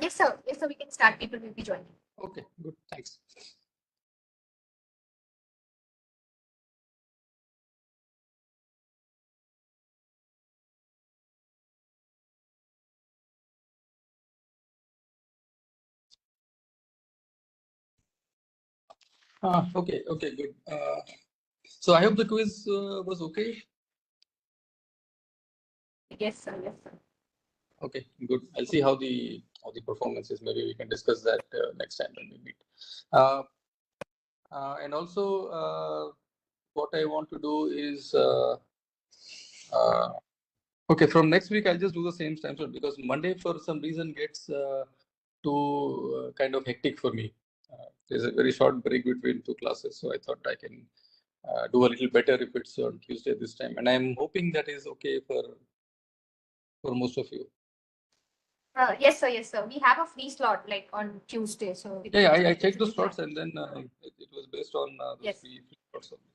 Yes, sir. Yes, sir. We can start. People will be joining. Okay, good. Thanks. Okay, okay, good. So I hope the quiz was okay. Yes, sir. Yes, sir. Okay, good. I'll see how the performance is. Maybe we can discuss that next time when we meet. Uh, and also, what I want to do is uh, okay. From next week, I'll just do the same time slot because Monday, for some reason, gets too kind of hectic for me. There's a very short break between two classes, so I thought I can do a little better if it's on Tuesday this time, and I'm hoping that is okay for most of you. Yes, sir. Yes, sir. We have a free slot like on Tuesday. So Yeah, I checked the slots and then it was based on those yes. free slots only.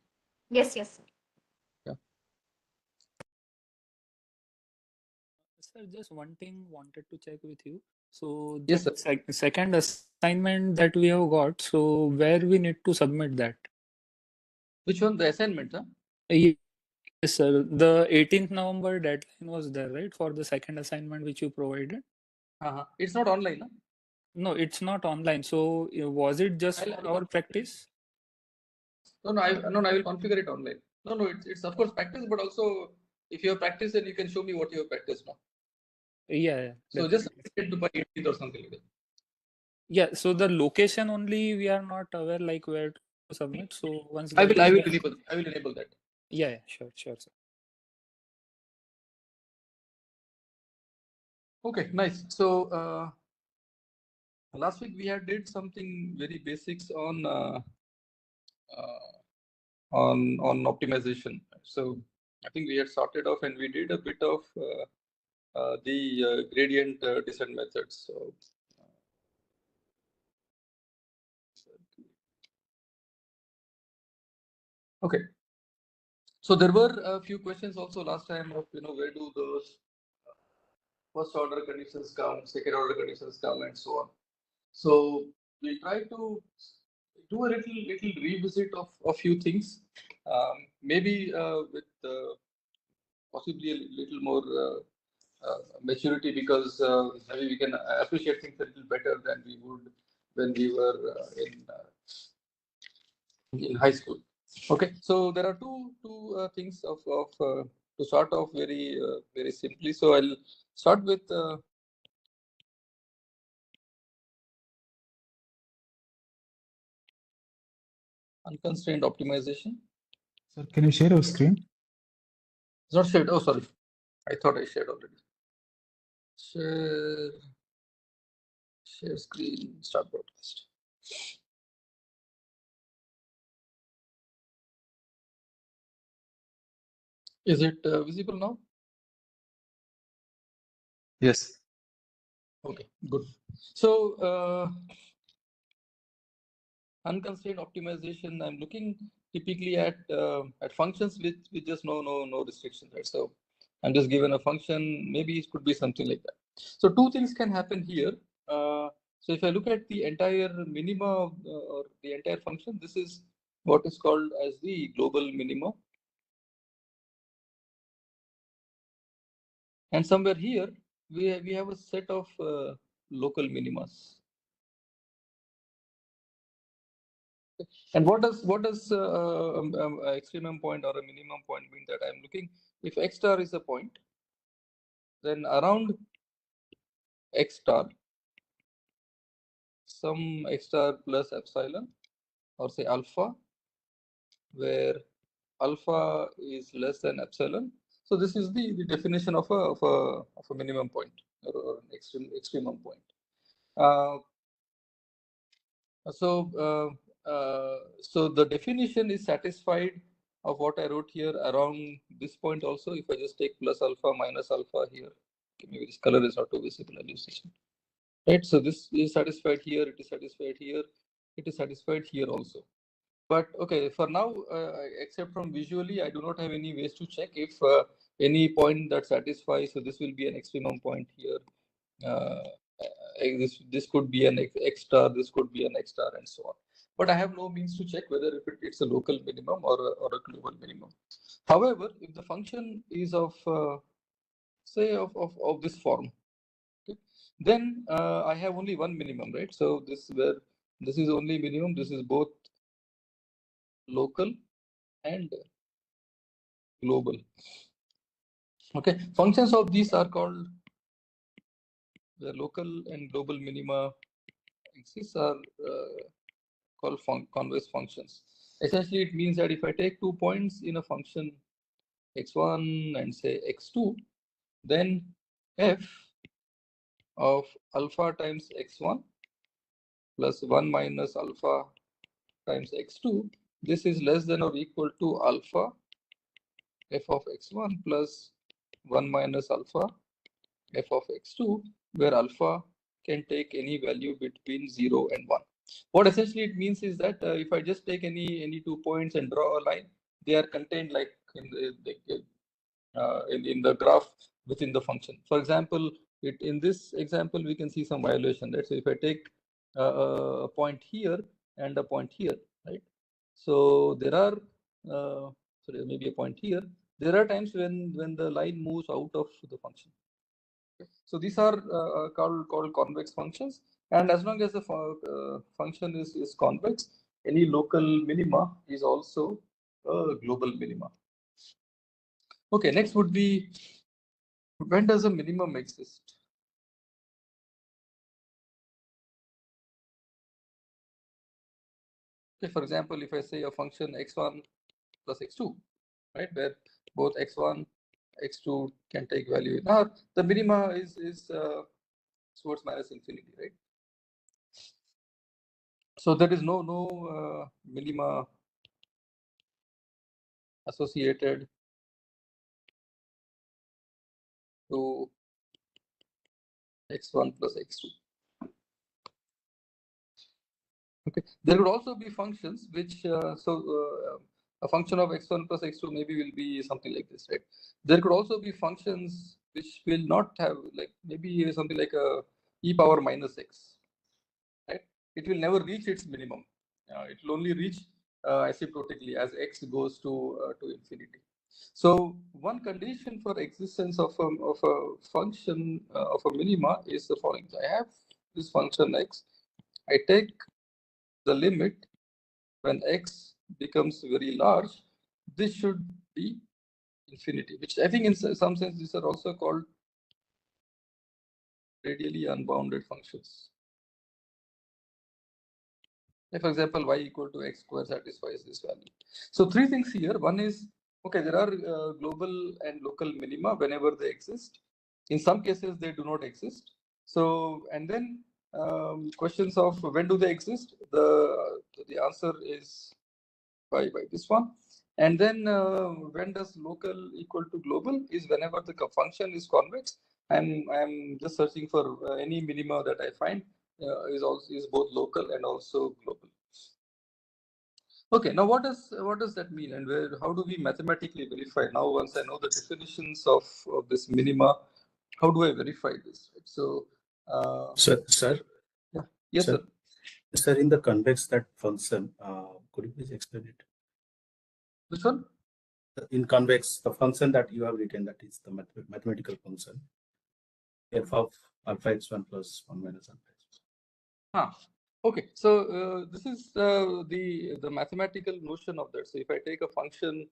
Yes, yes. Yeah. Sir, just one thing wanted to check with you. So Yes, that sir. second assignment that we have got, so where we need to submit that? Which one? The assignment, huh? Yes, sir. The 18th November deadline was there, right, for the second assignment which you provided? It's not online, huh? No, it's not online. So was it just I'll for our practice? No, I will configure it online. No, it's of course practice, but also if you have practice, then you can show me what you have practiced now. Yeah, So just definitely. submit it by 18th or something like that. Yeah, so the location only we are not aware like where to submit. So once I that will is there, enable that. yeah, sure, sir. Okay, nice. So last week we had did something very basics on optimization. So I think we had started off and we did a bit of the gradient descent methods. So okay. So there were a few questions also last time of where do those first order conditions come, second order conditions come, and so on. So we try to do a little revisit of a few things, maybe with possibly a little more maturity because maybe we can appreciate things a little better than we would when we were in high school. Okay, so there are two things to start off very simply. So I'll start with unconstrained optimization. Sir, can you share your screen? It's not shared. Oh, sorry. I thought I shared already. Share screen, start broadcast. Is it visible now? Yes. Okay, good. So unconstrained optimization, I'm looking typically at functions with just no restrictions, right? So I'm just given a function, maybe it could be something like that. So two things can happen here. So if I look at the entire minima or the entire function, this is what is called as the global minima. And somewhere here, we have a set of local minimas. And what does extremum point or a minimum point mean? That I'm looking, if x star is a point, then around x star, some x star plus epsilon, or say alpha, where alpha is less than epsilon. So this is the definition of a minimum point or an extremum point. So the definition is satisfied of what I wrote here around this point also. If I just take plus alpha minus alpha here, okay, maybe this color is not too visible. I'll use this one. Right. So this is satisfied here. It is satisfied here. It is satisfied here also. But okay, for now, except from visually, I do not have any ways to check if any point that satisfies. So this will be an extremum point here. this could be an X star, this could be an X star, and so on. But I have no means to check whether if it's a local minimum or a global minimum. However, if the function is of say of this form, okay, then I have only one minimum, right? So this is only minimum. This is both local and global. Okay, functions of these are called the local and global minima. These are called convex functions. Essentially, it means that if I take 2 points in a function x1 and say x2, then f of alpha times x1 plus 1 minus alpha times x2, this is less than or equal to alpha f of x1 plus 1 minus alpha f of x2, where alpha can take any value between 0 and 1. What essentially it means is that if I just take any 2 points and draw a line, they are contained like in the graph within the function. For example, in this example, we can see some violation, right? So if I take a point here and a point here, right? So there are, sorry, maybe a point here. There are times when the line moves out of the function. So these are called convex functions, and as long as the function is convex, any local minima is also a global minima. Okay, next would be, when does a minimum exist? Okay, for example, if I say a function x1 plus x2, right, where both x1, x2 can take value. Now the minima is towards minus infinity, right? So there is no minima associated to x1 plus x2. Okay, there could also be functions which a function of x1 plus x2 maybe will be something like this, right? There could also be functions which will not have, like maybe something like a e power minus x, right? It will never reach its minimum. It will only reach asymptotically as x goes to infinity. So one condition for existence of a function of a minima is the following. So I have this function x. I take the limit when x becomes very large. This should be infinity, which I think in some sense these are also called radially unbounded functions. Like for example, y equal to x square satisfies this value. So three things here. One is, okay, there are global and local minima whenever they exist. In some cases, they do not exist. So, and then questions of when do they exist? The answer is by this one. And then when does local equal to global is whenever the function is convex. I'm just searching for any minima that I find is both local and also global. Okay, now what does that mean, and how do we mathematically verify? Now, once I know the definitions of this minima, how do I verify this? Right? So, Sir. Yeah. Yes, sir. Sir, in the convex that function, could you please explain it? Which one? In convex, the function that you have written, that is the mathematical function, f of alpha x1 plus 1 minus alpha x1. Okay, so this is the mathematical notion of that. So if I take a function,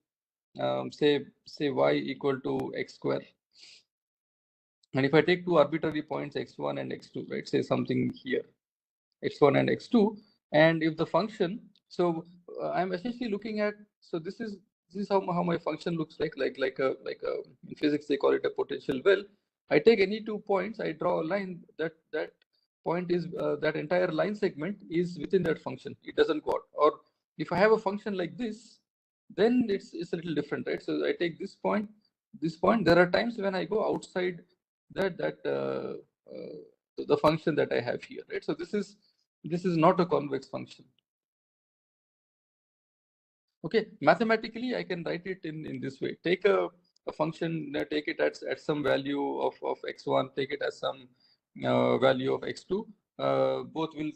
say y equal to x square, and if I take two arbitrary points x1 and x2, right, say something here, x1 and x2, and if the function, so I'm essentially looking at, so this is how my function looks like in physics they call it a potential well. I take any 2 points, I draw a line, that point is that entire line segment is within that function. It doesn't go out. Or if I have a function like this, then it's a little different, right? So I take this point. There are times when I go outside the function that I have here, right? So this is not a convex function. Okay, mathematically I can write it in this way. Take a function, take it at some value of x1, take it as some value of x2, both will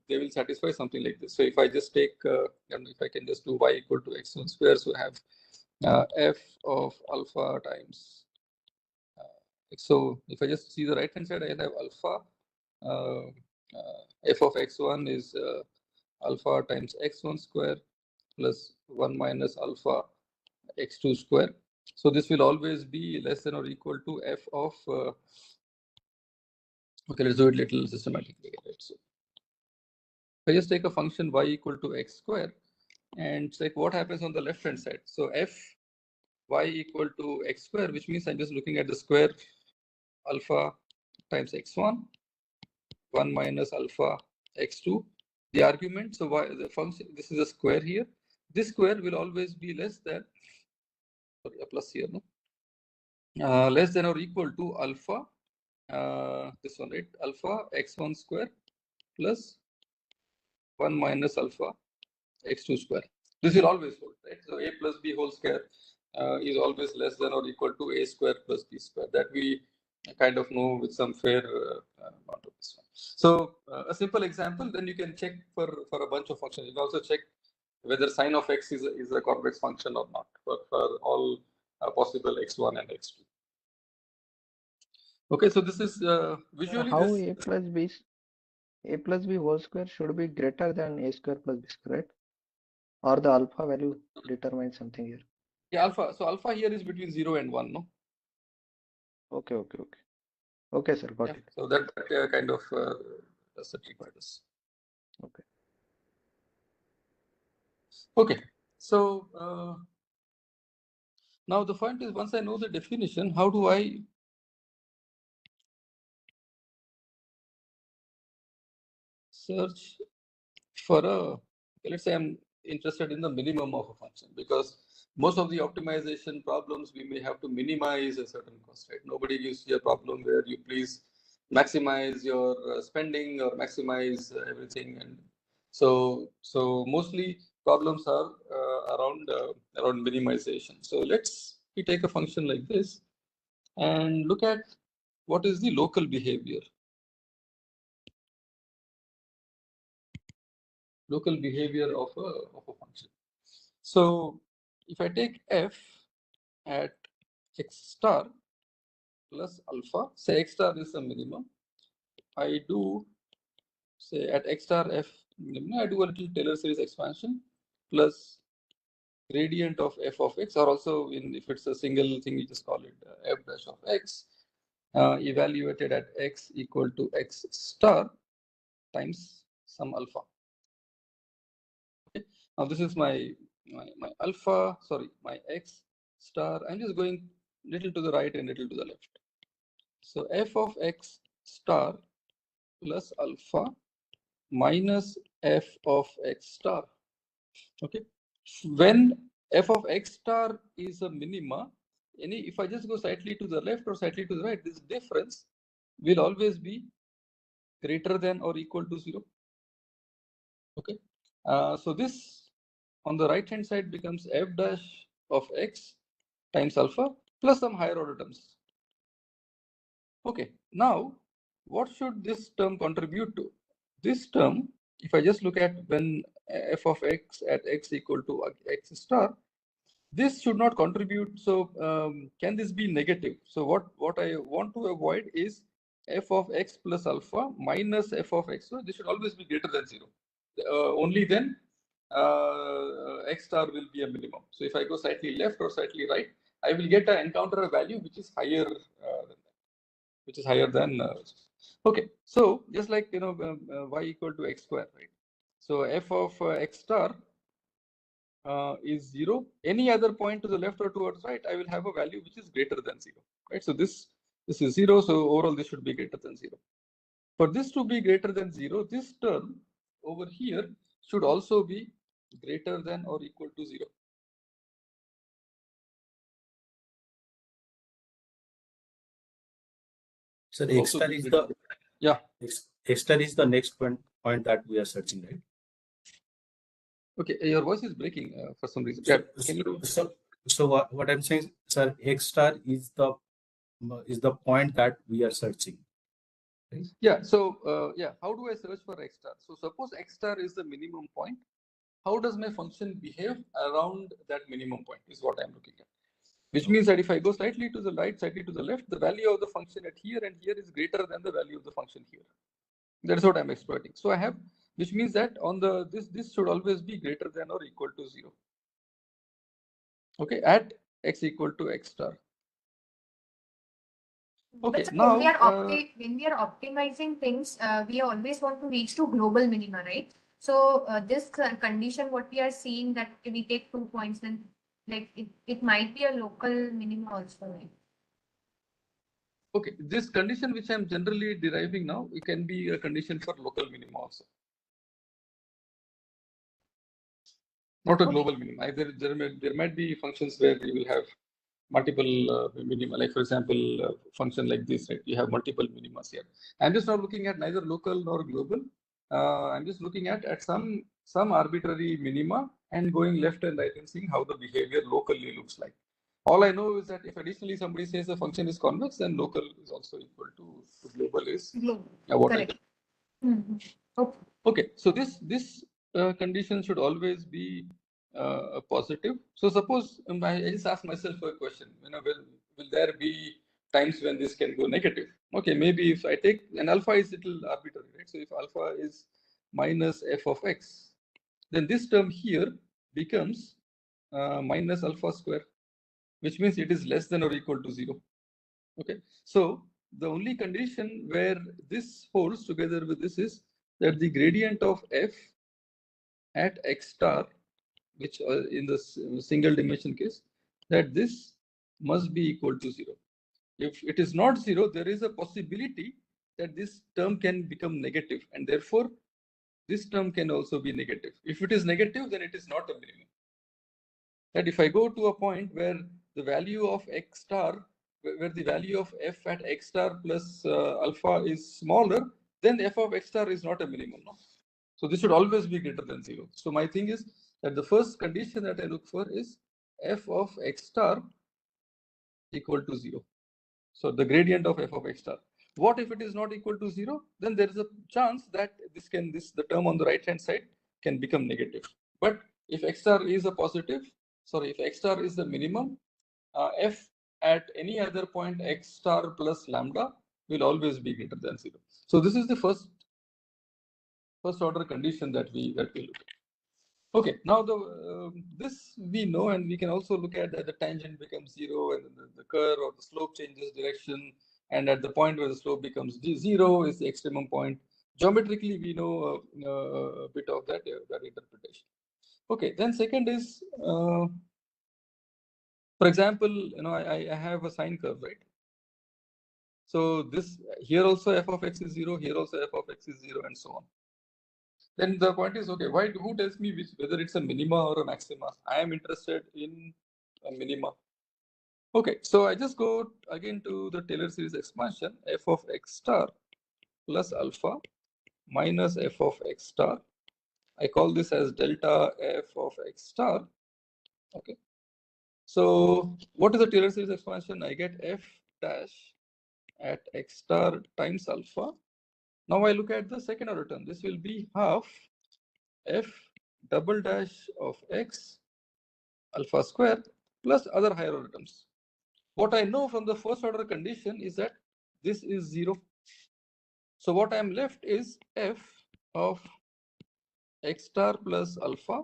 they will satisfy something like this. So if I just take and if I can just do y equal to x1 square, so I have f of alpha times so if I just see the right hand side, I have alpha f of x1 is alpha times x1 square plus 1 minus alpha x2 square. So this will always be less than or equal to f of okay, let's do it little systematically. Right? So if I just take a function y equal to x square and check what happens on the left hand side. So f y equal to x square, which means I'm just looking at the square alpha times x1, 1 minus alpha x2. The argument, so y the function, this is a square here. This square will always be less than, sorry, a plus here, no? Less than or equal to alpha, this one, right? Alpha x1 square plus 1 minus alpha x2 square. This will always hold, right? So a plus b whole square is always less than or equal to a square plus b square. That we kind of know with some fair amount of this one. So a simple example, then you can check for a bunch of functions. You can also check whether sine of x is a convex function or not for all possible x1 and x2. Okay, so this is visually How this, a plus b whole square should be greater than a square plus b square, right? Or the alpha value determines something here. yeah, alpha. So alpha here is between 0 and 1, no? Okay. Okay, sir, got Yeah, it. so that kind of does it requires. Okay. Okay, so now the point is, once I know the definition, how do I search for a, let's say I'm interested in the minimum of a function, because most of the optimization problems we may have to minimize a certain cost, right? Nobody gives you a problem where you please maximize your spending or maximize everything, and so mostly problems are around minimization. So we take a function like this and look at what is the local behavior. Local behavior of a function. So if I take f at x star plus alpha, say x star is the minimum, I do say at x star f minimum, I do a little Taylor series expansion plus gradient of f of x, or also if it's a single thing, you just call it f dash of x, evaluated at x equal to x star times some alpha. Okay. Now this is my alpha, sorry, my x star. I'm just going little to the right and little to the left. So f of x star plus alpha minus f of x star. Okay. When f of x star is a minima, if I just go slightly to the left or slightly to the right, this difference will always be greater than or equal to 0. Okay. So this on the right hand side becomes f dash of x times alpha plus some higher order terms. Okay, now what should this term contribute to? This term, if I just look at when f of x at x equal to x star, this should not contribute. So can this be negative? So what I want to avoid is f of x plus alpha minus f of x. So this should always be greater than 0. Only then x star will be a minimum. So if I go slightly left or slightly right, I will encounter a value which is higher than that, which is higher than. Okay, so just like y equal to x square, right? So f of x star is 0. Any other point to the left or towards right, I will have a value which is greater than 0, right? So this is 0. So overall, this should be greater than 0. For this to be greater than 0, this term over here should also be greater than or equal to 0. So x star is the x star is the next point that we are searching, right? Okay, your voice is breaking for some reason. Yeah, so what I'm saying, sir, x star is the point that we are searching. right? Yeah. So how do I search for x star? So suppose x star is the minimum point. How does my function behave around that minimum point is what I'm looking at. Which means that if I go slightly to the right, slightly to the left, the value of the function at here and here is greater than the value of the function here. That's what I'm exploiting. So I have, which means that on the this should always be greater than or equal to 0. Okay, at x equal to x star. Okay, But sir, now when we are optimizing things, we always want to reach to global minima, right? So this condition, what we are seeing that if we take 2 points, then like it might be a local minima also, right? okay, this condition which I'm generally deriving now, it can be a condition for local minima also. Not a Okay. global minimum. Either there might be functions where you will have multiple minima. Like for example, a function like this, right? You have multiple minima here. I'm just not looking at neither local nor global. I'm just looking at some arbitrary minima and going left and right and seeing how the behavior locally looks like. All I know is that if additionally somebody says the function is convex, then local is also equal to global is Global. what Correct. I get. Okay. Okay, so this condition should always be a positive. So suppose I just ask myself a question, will there be times when this can go negative? Okay, maybe if I take, and alpha is little arbitrary, right? So if alpha is minus f of x, then this term here becomes minus alpha square, which means it is less than or equal to 0. Okay, so the only condition where this holds together with this is that the gradient of f at x star, which in the single dimension case, that this must be equal to 0. If it is not 0, there is a possibility that this term can become negative, and therefore this term can also be negative. If it is negative, then it is not a minimum. That if I go to a point where the value of x star, where the value of f at x star plus alpha is smaller, then f of x star is not a minimum. No? So this should always be greater than 0. So my thing is that the first condition that I look for is f of x star equal to 0. So the gradient of f of x star. What if it is not equal to 0? Then there is a chance that the term on the right hand side can become negative. But if x star is a positive, if x star is the minimum, f at any other point x star plus lambda will always be greater than 0. So this is the first order condition that we look at. Okay, now this we know, and we can also look at that the tangent becomes 0 and the curve or the slope changes direction, and at the point where the slope becomes 0 is the extremum point. Geometrically, we know a bit of that interpretation. Okay, then second is, for example, I have a sine curve, right? So this here also f of x is 0, here also f of x is 0, and so on. Then the point is, okay, who tells me whether it's a minima or a maxima? I am interested in a minima. Okay, so I just go again to the Taylor series expansion, f of x star plus alpha minus f of x star. I call this as delta f of x star. Okay, so what is the Taylor series expansion? I get f dash at x star times alpha. Now I look at the second order term. This will be half f double dash of x alpha square plus other higher order terms. What I know from the first order condition is that this is 0. So what I am left is f of x star plus alpha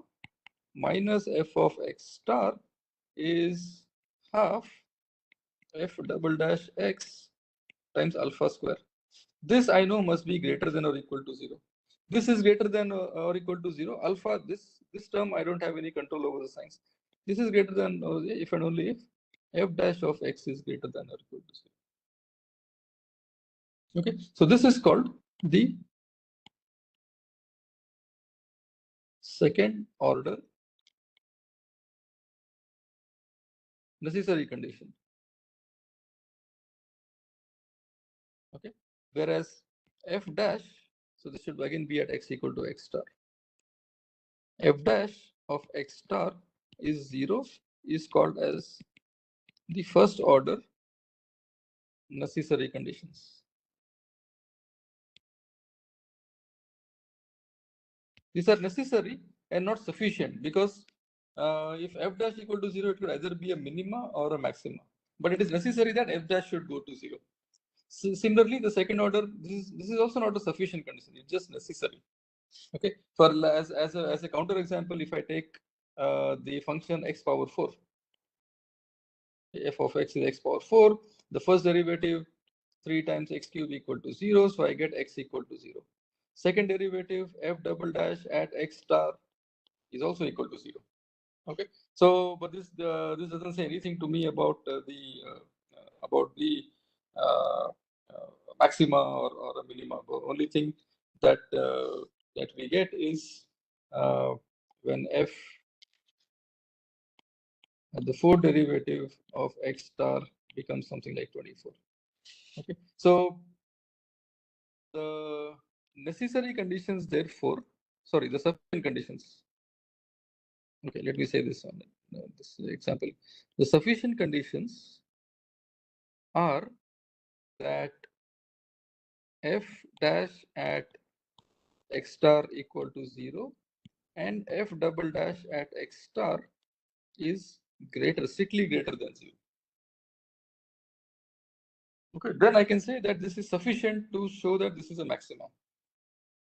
minus f of x star is half f double dash x times alpha square. This I know must be greater than or equal to 0. This is greater than or equal to 0. Alpha, this term I don't have any control over the signs. This is greater than if and only if f dash of x is greater than or equal to 0. Okay, so this is called the second order necessary condition. Okay, whereas f dash, so this should again be at x equal to x star. F dash of x star is 0 is called as the first order necessary conditions. These are necessary and not sufficient, because if f dash equal to 0, it could either be a minima or a maxima. But it is necessary that f dash should go to 0. Similarly, the second order, this is also not a sufficient condition. It's just necessary. Okay. For as a counter example, if I take the function x power 4, f of x is x power 4. The first derivative 3 times x cube equal to 0, so I get x equal to 0. Second derivative f double dash at x star is also equal to 0. Okay, so but this doesn't say anything to me about the uh, maxima or a minima. The only thing that that we get is when f the fourth derivative of x star becomes something like 24. Okay, so the necessary conditions, therefore, sorry, the sufficient conditions. Okay, let me say this one. This example. The sufficient conditions are that f dash at x star equal to 0 and f double dash at x star is strictly greater than 0. Okay, then I can say that this is sufficient to show that this is a maximum.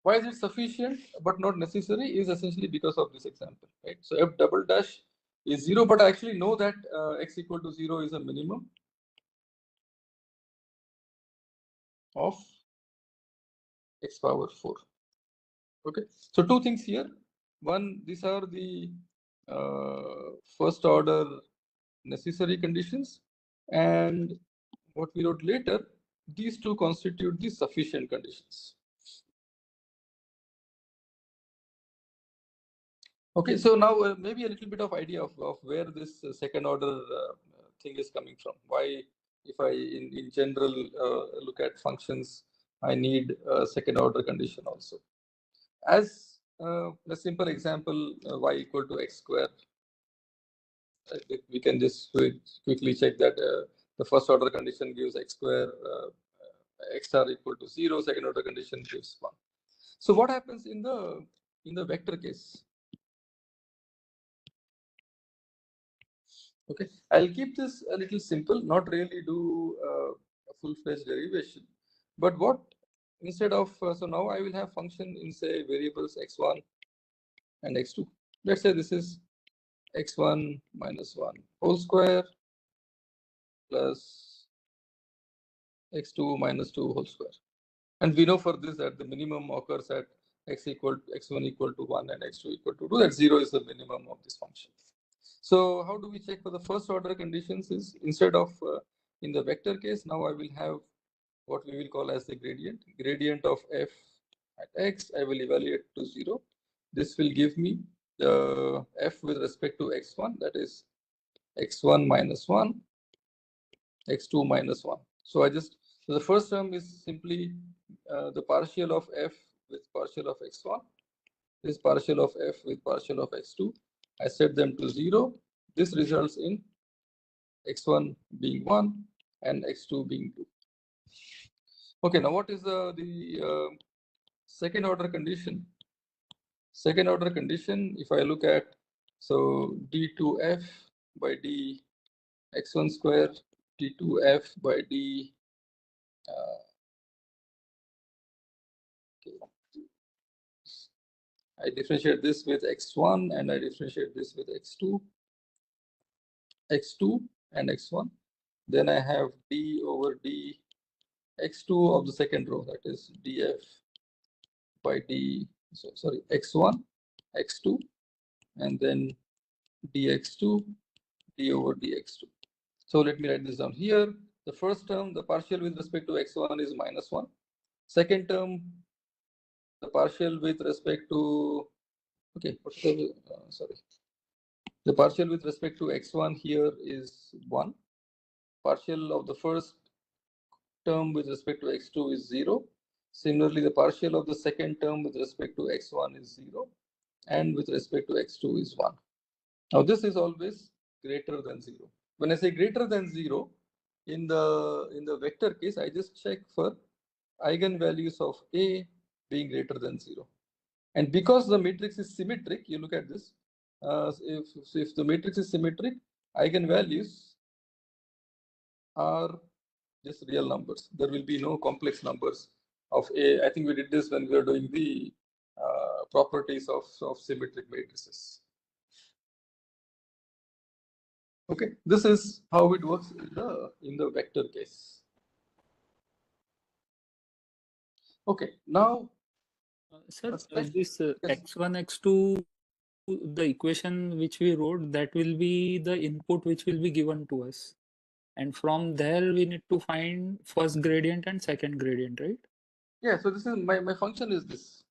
Why is it sufficient but not necessary is essentially because of this example, right? So f double dash is 0, but I actually know that x equal to 0 is a minimum of x power 4. Okay, so two things here. One, these are the first order necessary conditions, and what we wrote later, these two constitute the sufficient conditions. Okay, so now maybe a little bit of idea of where this second order thing is coming from. Why, if I in general look at functions, I need a second order condition also. As a simple example, y equal to x square, we can just quickly check that the first order condition gives x square, x star equal to 0, second order condition gives 1. So what happens in the vector case? Okay, I'll keep this a little simple, not really do a full-fledged derivation, but what instead of so now I will have function in say variables x1 and x2. Let's say this is x1 minus 1 whole square plus x2 minus 2 whole square. And we know for this that the minimum occurs at x1 equal to 1 and x2 equal to 2, that 0 is the minimum of this function. So how do we check for the first order conditions is instead of in the vector case, now I will have what we will call as the gradient of f at x. I will evaluate to 0. This will give me the f with respect to x1, that is x1 minus 1, x2 minus 1. So so the first term is simply the partial of f with partial of x1, this partial of f with partial of x2. I set them to 0. This results in x1 being 1 and x2 being 2. Okay, now what is the second order condition? Second order condition, if I look at, so d2f by d x1 square, d2f by d okay. I differentiate this with x1 and I differentiate this with x2 and x1. Then I have d over d x2 of the second row, that is df by d, sorry, x1, x2, and then dx2, d over dx2. So let me write this down here. The first term, the partial with respect to x1 is minus 1. Second term, the partial with respect to, okay, sorry. The partial with respect to x1 here is 1. Partial of the first term with respect to x2 is 0. Similarly, the partial of the second term with respect to x1 is 0, and with respect to x2 is 1. Now, this is always greater than 0. When I say greater than 0, in the vector case, I just check for eigenvalues of A being greater than 0. And because the matrix is symmetric, you look at this. If the matrix is symmetric, eigenvalues are just real numbers. There will be no complex numbers of A. I think we did this when we were doing the properties of symmetric matrices. Okay, this is how it works in the vector case. Okay, now Sir, Yes. this x1, x2, the equation which we wrote, that will be the input which will be given to us. And from there, we need to find first gradient and second gradient, right? yeah, so this is my function is this.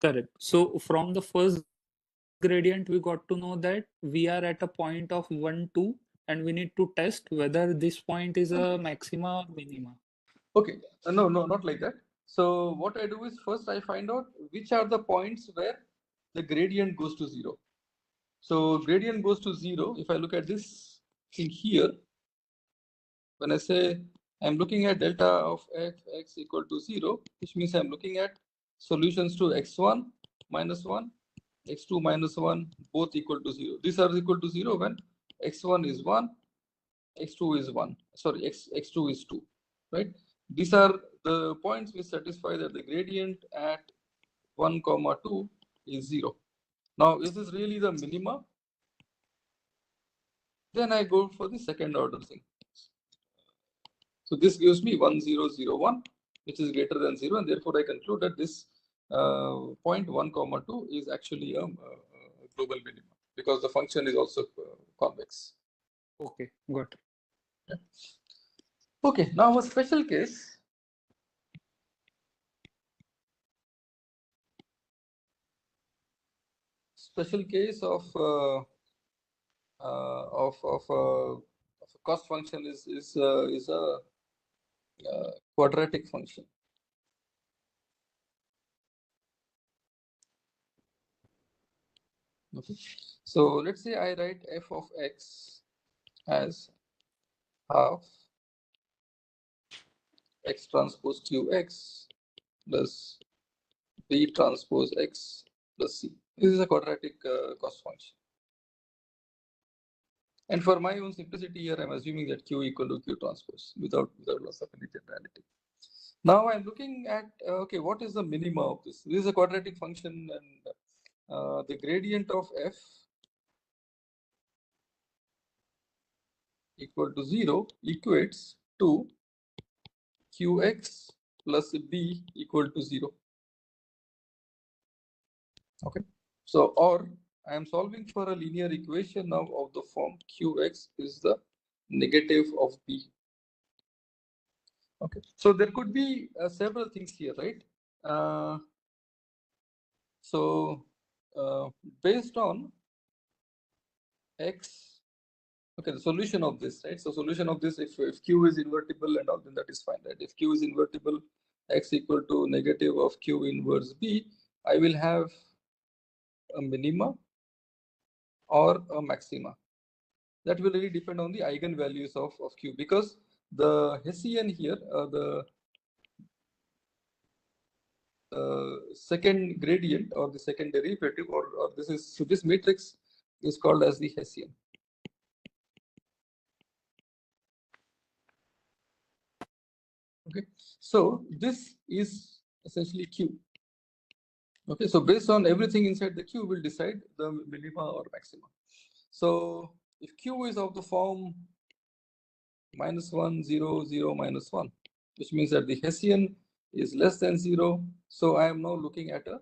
Correct. So from the first gradient, we got to know that we are at a point of 1, 2, and we need to test whether this point is a maxima or minima. Okay, no, not like that. So what I do is first I find out which are the points where the gradient goes to 0. So gradient goes to 0. If I look at this thing here, when I say I'm looking at delta of x equal to 0, which means I'm looking at solutions to x1 minus 1, x2 minus 1, both equal to 0. These are equal to 0 when x1 is 1, x2 is 1, sorry, x2 is 2, right? These are the points which satisfy that the gradient at 1, 2 is 0. Now, is this really the minima? Then I go for the second order thing. So this gives me 1, 0, 0, 1, which is greater than 0, and therefore I conclude that this point 1, 2 is actually a global minima because the function is also convex. Okay, got it. Yeah. Okay, now a special case. Special case of a cost function is a quadratic function. Okay, so let's say I write f of x as half x transpose qx plus b transpose x plus c. This is a quadratic cost function. And for my own simplicity here, I'm assuming that q equal to q transpose without loss of any generality. Now I'm looking at, okay, what is the minima of this? This is a quadratic function, and the gradient of f equal to 0 equates to qx plus b equal to 0. Okay, so or I am solving for a linear equation now of the form qx is the negative of b. Okay, so there could be several things here, right? So based on x, okay, the solution of this, right? So solution of this, if q is invertible and all, then that is fine, right? If q is invertible, x equal to negative of q inverse b, I will have a minima or a maxima. That will really depend on the eigenvalues of q, because the Hessian here, the second gradient or the second derivative, or this is, so this matrix is called as the Hessian. Okay, so this is essentially q. Okay, so based on everything inside the q, will decide the minima or maxima. So if q is of the form -1, 0, 0, -1, which means that the Hessian is less than 0, so I am now looking at a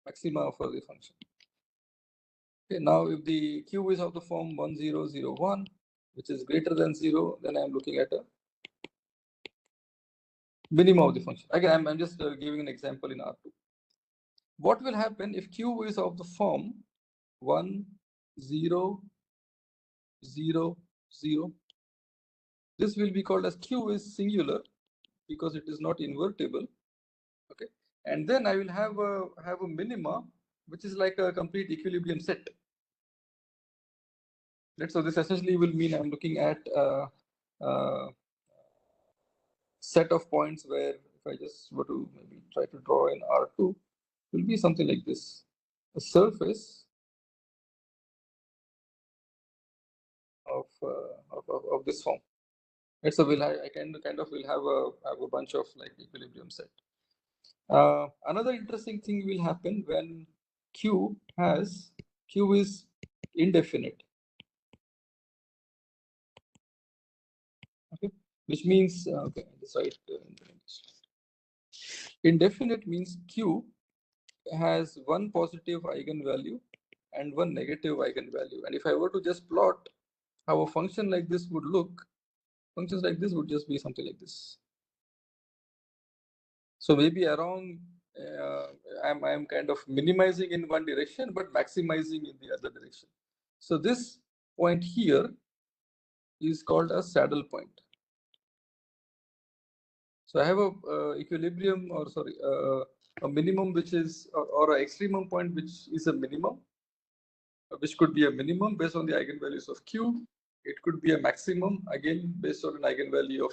maxima for the function. Okay, now if the q is of the form 1, 0, 0, 1, which is greater than 0, then I am looking at a minimum of the function. Again, I'm just giving an example in R2. What will happen if q is of the form 1, 0, 0, 0? This will be called as q is singular because it is not invertible. Okay, and then I will have a minima which is like a complete equilibrium set. So this essentially will mean I'm looking at set of points where if I just were to maybe try to draw in R2, will be something like this. A surface of this form. Right, so I kind of will have a bunch of like equilibrium set. Another interesting thing will happen when Q is indefinite. Okay, which means okay, this right. Indefinite means Q has one positive eigenvalue and one negative eigenvalue. And if I were to just plot how a function like this would look, functions like this would just be something like this. So maybe around I'm kind of minimizing in one direction but maximizing in the other direction. So this point here is called a saddle point. So I have a equilibrium, or sorry, a minimum which is, or an extremum point which is a minimum, which could be a minimum based on the eigenvalues of Q. It could be a maximum again based on an eigenvalue of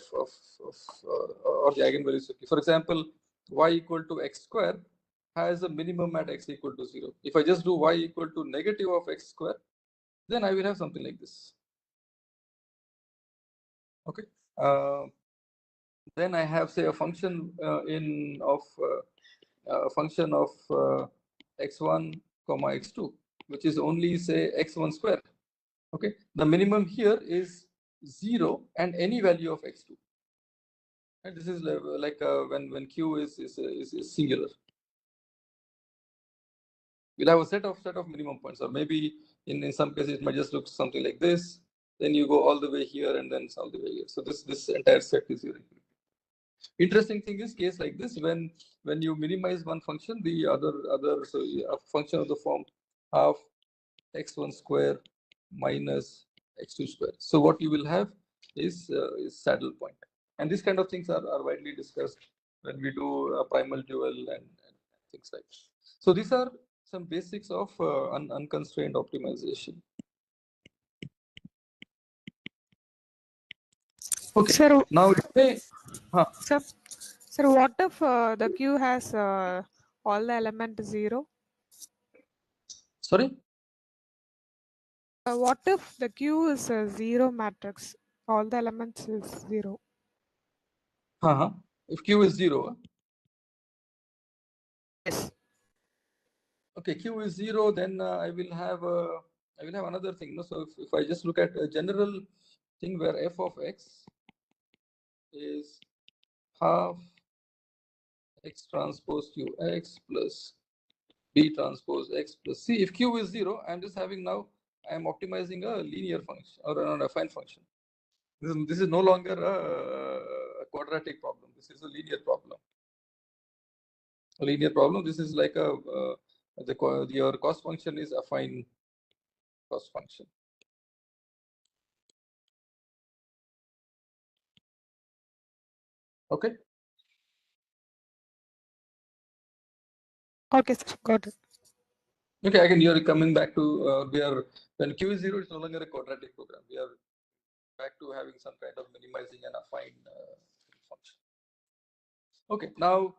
or the eigenvalues of Q. For example, y equal to x square has a minimum at x equal to 0. If I just do y equal to negative of x square, then I will have something like this. Okay. Then I have, say, a function a function of x1 comma x2, which is only, say, x1 square. Okay, the minimum here is 0 and any value of x2. And this is like when q is singular. We'll have a set of minimum points, or maybe in some cases it might just look something like this. Then you go all the way here and then all the way here. So this entire set is here. Interesting thing is, case like this, when you minimize one function, the other so a function of the form half x1 square minus x2 square. So what you will have is saddle point, and these kind of things are widely discussed when we do a primal dual and things like that. So these are some basics of unconstrained optimization. Okay. Sir, Now, sir, what if the queue has all the element 0? sorry. What if the queue is a 0 matrix? All the elements is 0. If q is 0. Yes. Okay, q is 0, then I will have another thing. No? So if I just look at a general thing where f of x is half x transpose q x plus b transpose x plus c. If q is 0, I'm just having now, I'm optimizing a linear function or an affine function. This is no longer a quadratic problem. This is a linear problem. A linear problem. This is like your cost function is affine cost function. Okay. Okay, sir. Got it. Okay, again, you're coming back to when q is 0, it's no longer a quadratic program. We are back to having some kind of minimizing an affine function. Okay, now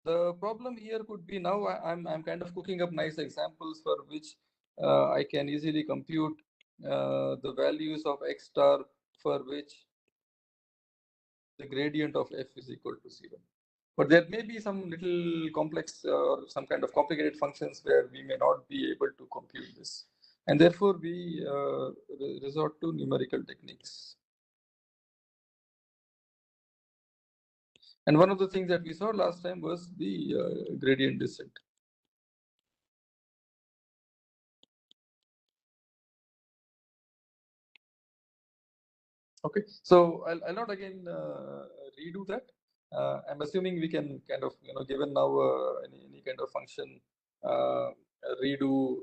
the problem here could be, now I'm kind of cooking up nice examples for which I can easily compute the values of x star for which the gradient of f is equal to 0. But there may be some little complex or some kind of complicated functions where we may not be able to compute this. And therefore, we resort to numerical techniques. And one of the things that we saw last time was the gradient descent. Okay, so I'll not again redo that. I'm assuming we can kind of, given now any kind of function, redo.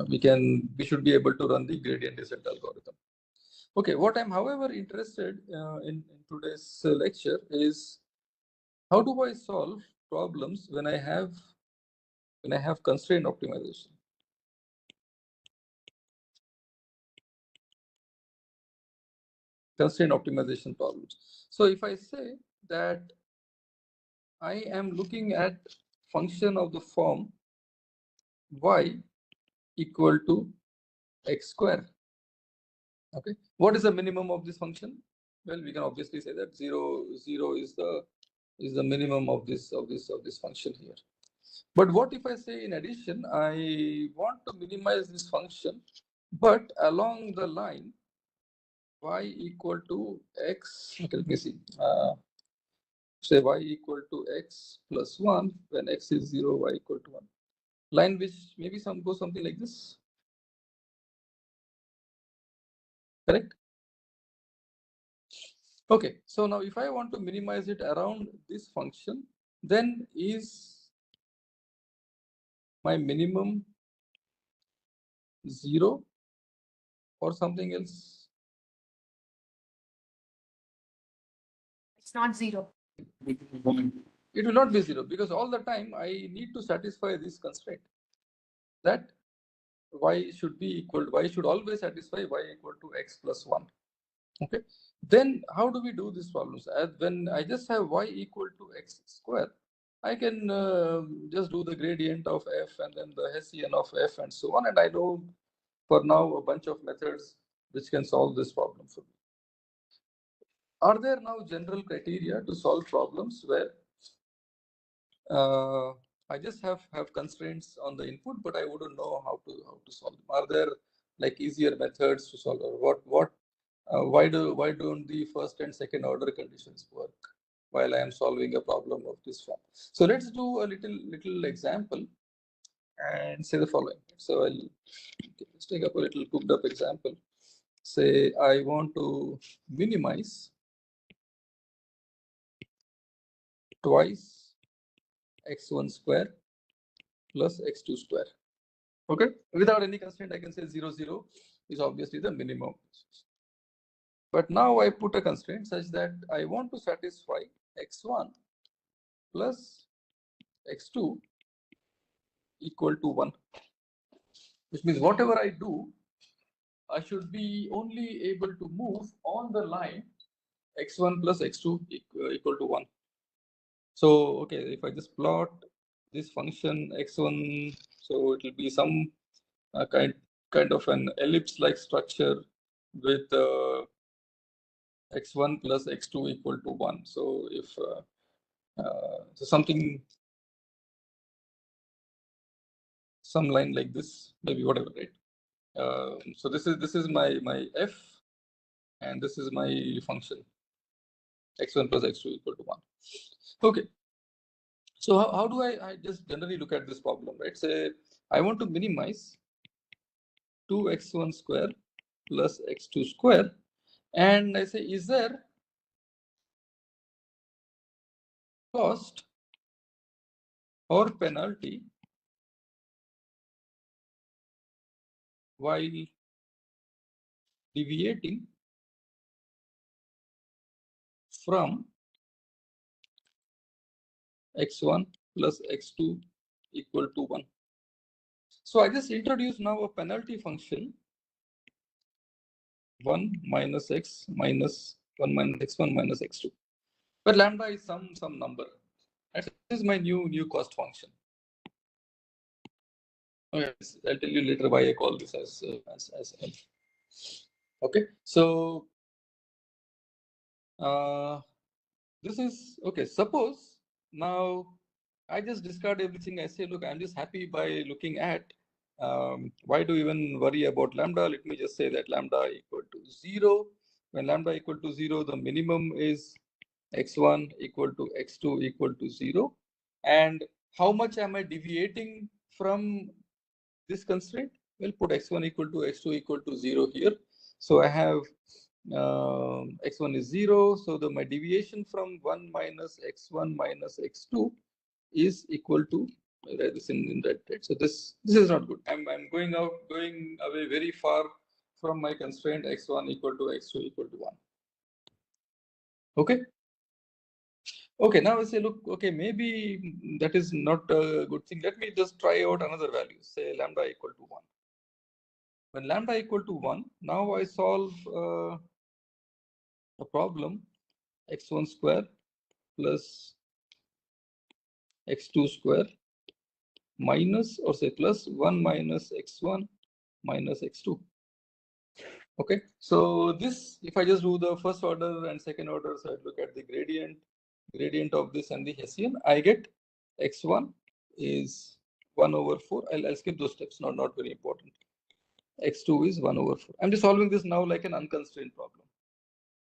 We should be able to run the gradient descent algorithm. Okay, what I'm, however, interested in today's lecture is how do I solve problems when I have constraint optimization. constraint optimization problems. So if I say that I am looking at function of the form y equal to x square. Okay, what is the minimum of this function? Well, we can obviously say that 0 is the minimum of this function here. But what if I say in addition I want to minimize this function, but along the line y equal to x. Okay, let me see. Say y equal to x plus 1 when x is 0, y equal to 1. Line which maybe goes something like this. Correct? Okay, so now if I want to minimize it around this function, then is my minimum 0 or something else? It's not 0. It will not be 0 because all the time I need to satisfy this constraint that y should always satisfy y equal to x plus 1. Okay, then how do we do these problems? As when I just have y equal to x square, I can just do the gradient of f and then the Hessian of f and so on, and I know for now a bunch of methods which can solve this problem for me. Are there now general criteria to solve problems where I just have constraints on the input, but I wouldn't know how to solve them? Are there like easier methods to solve, or why don't the first and second order conditions work while I am solving a problem of this form? So let's do a little example and say the following. So let's take up a little cooked up example. Say I want to minimize twice x1 square plus x2 square. Okay, without any constraint, I can say 0, 0 is obviously the minimum. But now I put a constraint such that I want to satisfy x1 plus x2 equal to 1, which means whatever I do, I should be only able to move on the line x1 plus x2 equal to 1. So, okay, if I just plot this function x1, so it will be some kind of an ellipse-like structure with x1 plus x2 equal to 1. So if so some line like this, maybe whatever, right? So this is my f, and this is my function x1 plus x2 equal to 1. Okay. So how do I just generally look at this problem, right? Say I want to minimize 2x1 square plus x2 square, and I say, is there cost or penalty while deviating from x1 plus x2 equal to 1. So I just introduce now a penalty function 1 minus x minus 1 minus x1 minus x2, but lambda is some number. This is my new cost function. Okay, I'll tell you later why I call this as L. Okay, so this is okay. Suppose now I just discard everything. I say, look, I'm just happy by looking at why do you even worry about lambda? Let me just say that lambda equal to 0. When lambda equal to 0, the minimum is x1 equal to x2 equal to 0. And how much am I deviating from this constraint? We'll put x1 equal to x2 equal to 0 here. So I have x1 is 0. So my deviation from 1 minus x1 minus x2 is equal to this in red, right? So this is not good. I'm going away very far from my constraint x1 equal to x2 equal to 1. Okay. Okay, now I say, look, okay, maybe that is not a good thing. Let me just try out another value, say lambda equal to 1. When lambda equal to 1, now I solve a problem x1 square plus x2 square minus, or say plus 1 minus x1 minus x2. Okay, so this, if I just do the first order and second order, so I look at the gradient of this and the Hessian, I get x1 is 1 over 4. I'll skip those steps, not very important. X2 is 1 over 4. I'm just solving this now like an unconstrained problem.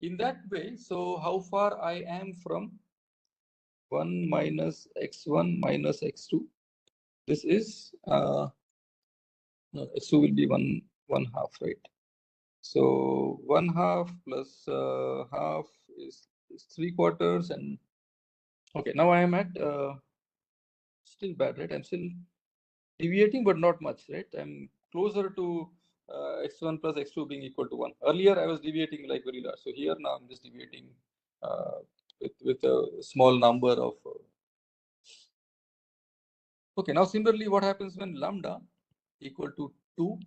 In that way, so how far I am from 1 minus x1 minus x2? This is, no, x2 will be 1 half, right? So 1 half plus half is 3/4, and okay, now I am at still bad, right? I'm still deviating, but not much, right? I'm closer to x1 plus x2 being equal to 1. Earlier, I was deviating like very large. So here now I'm just deviating with a small number of. Okay, now similarly, what happens when lambda equal to 2?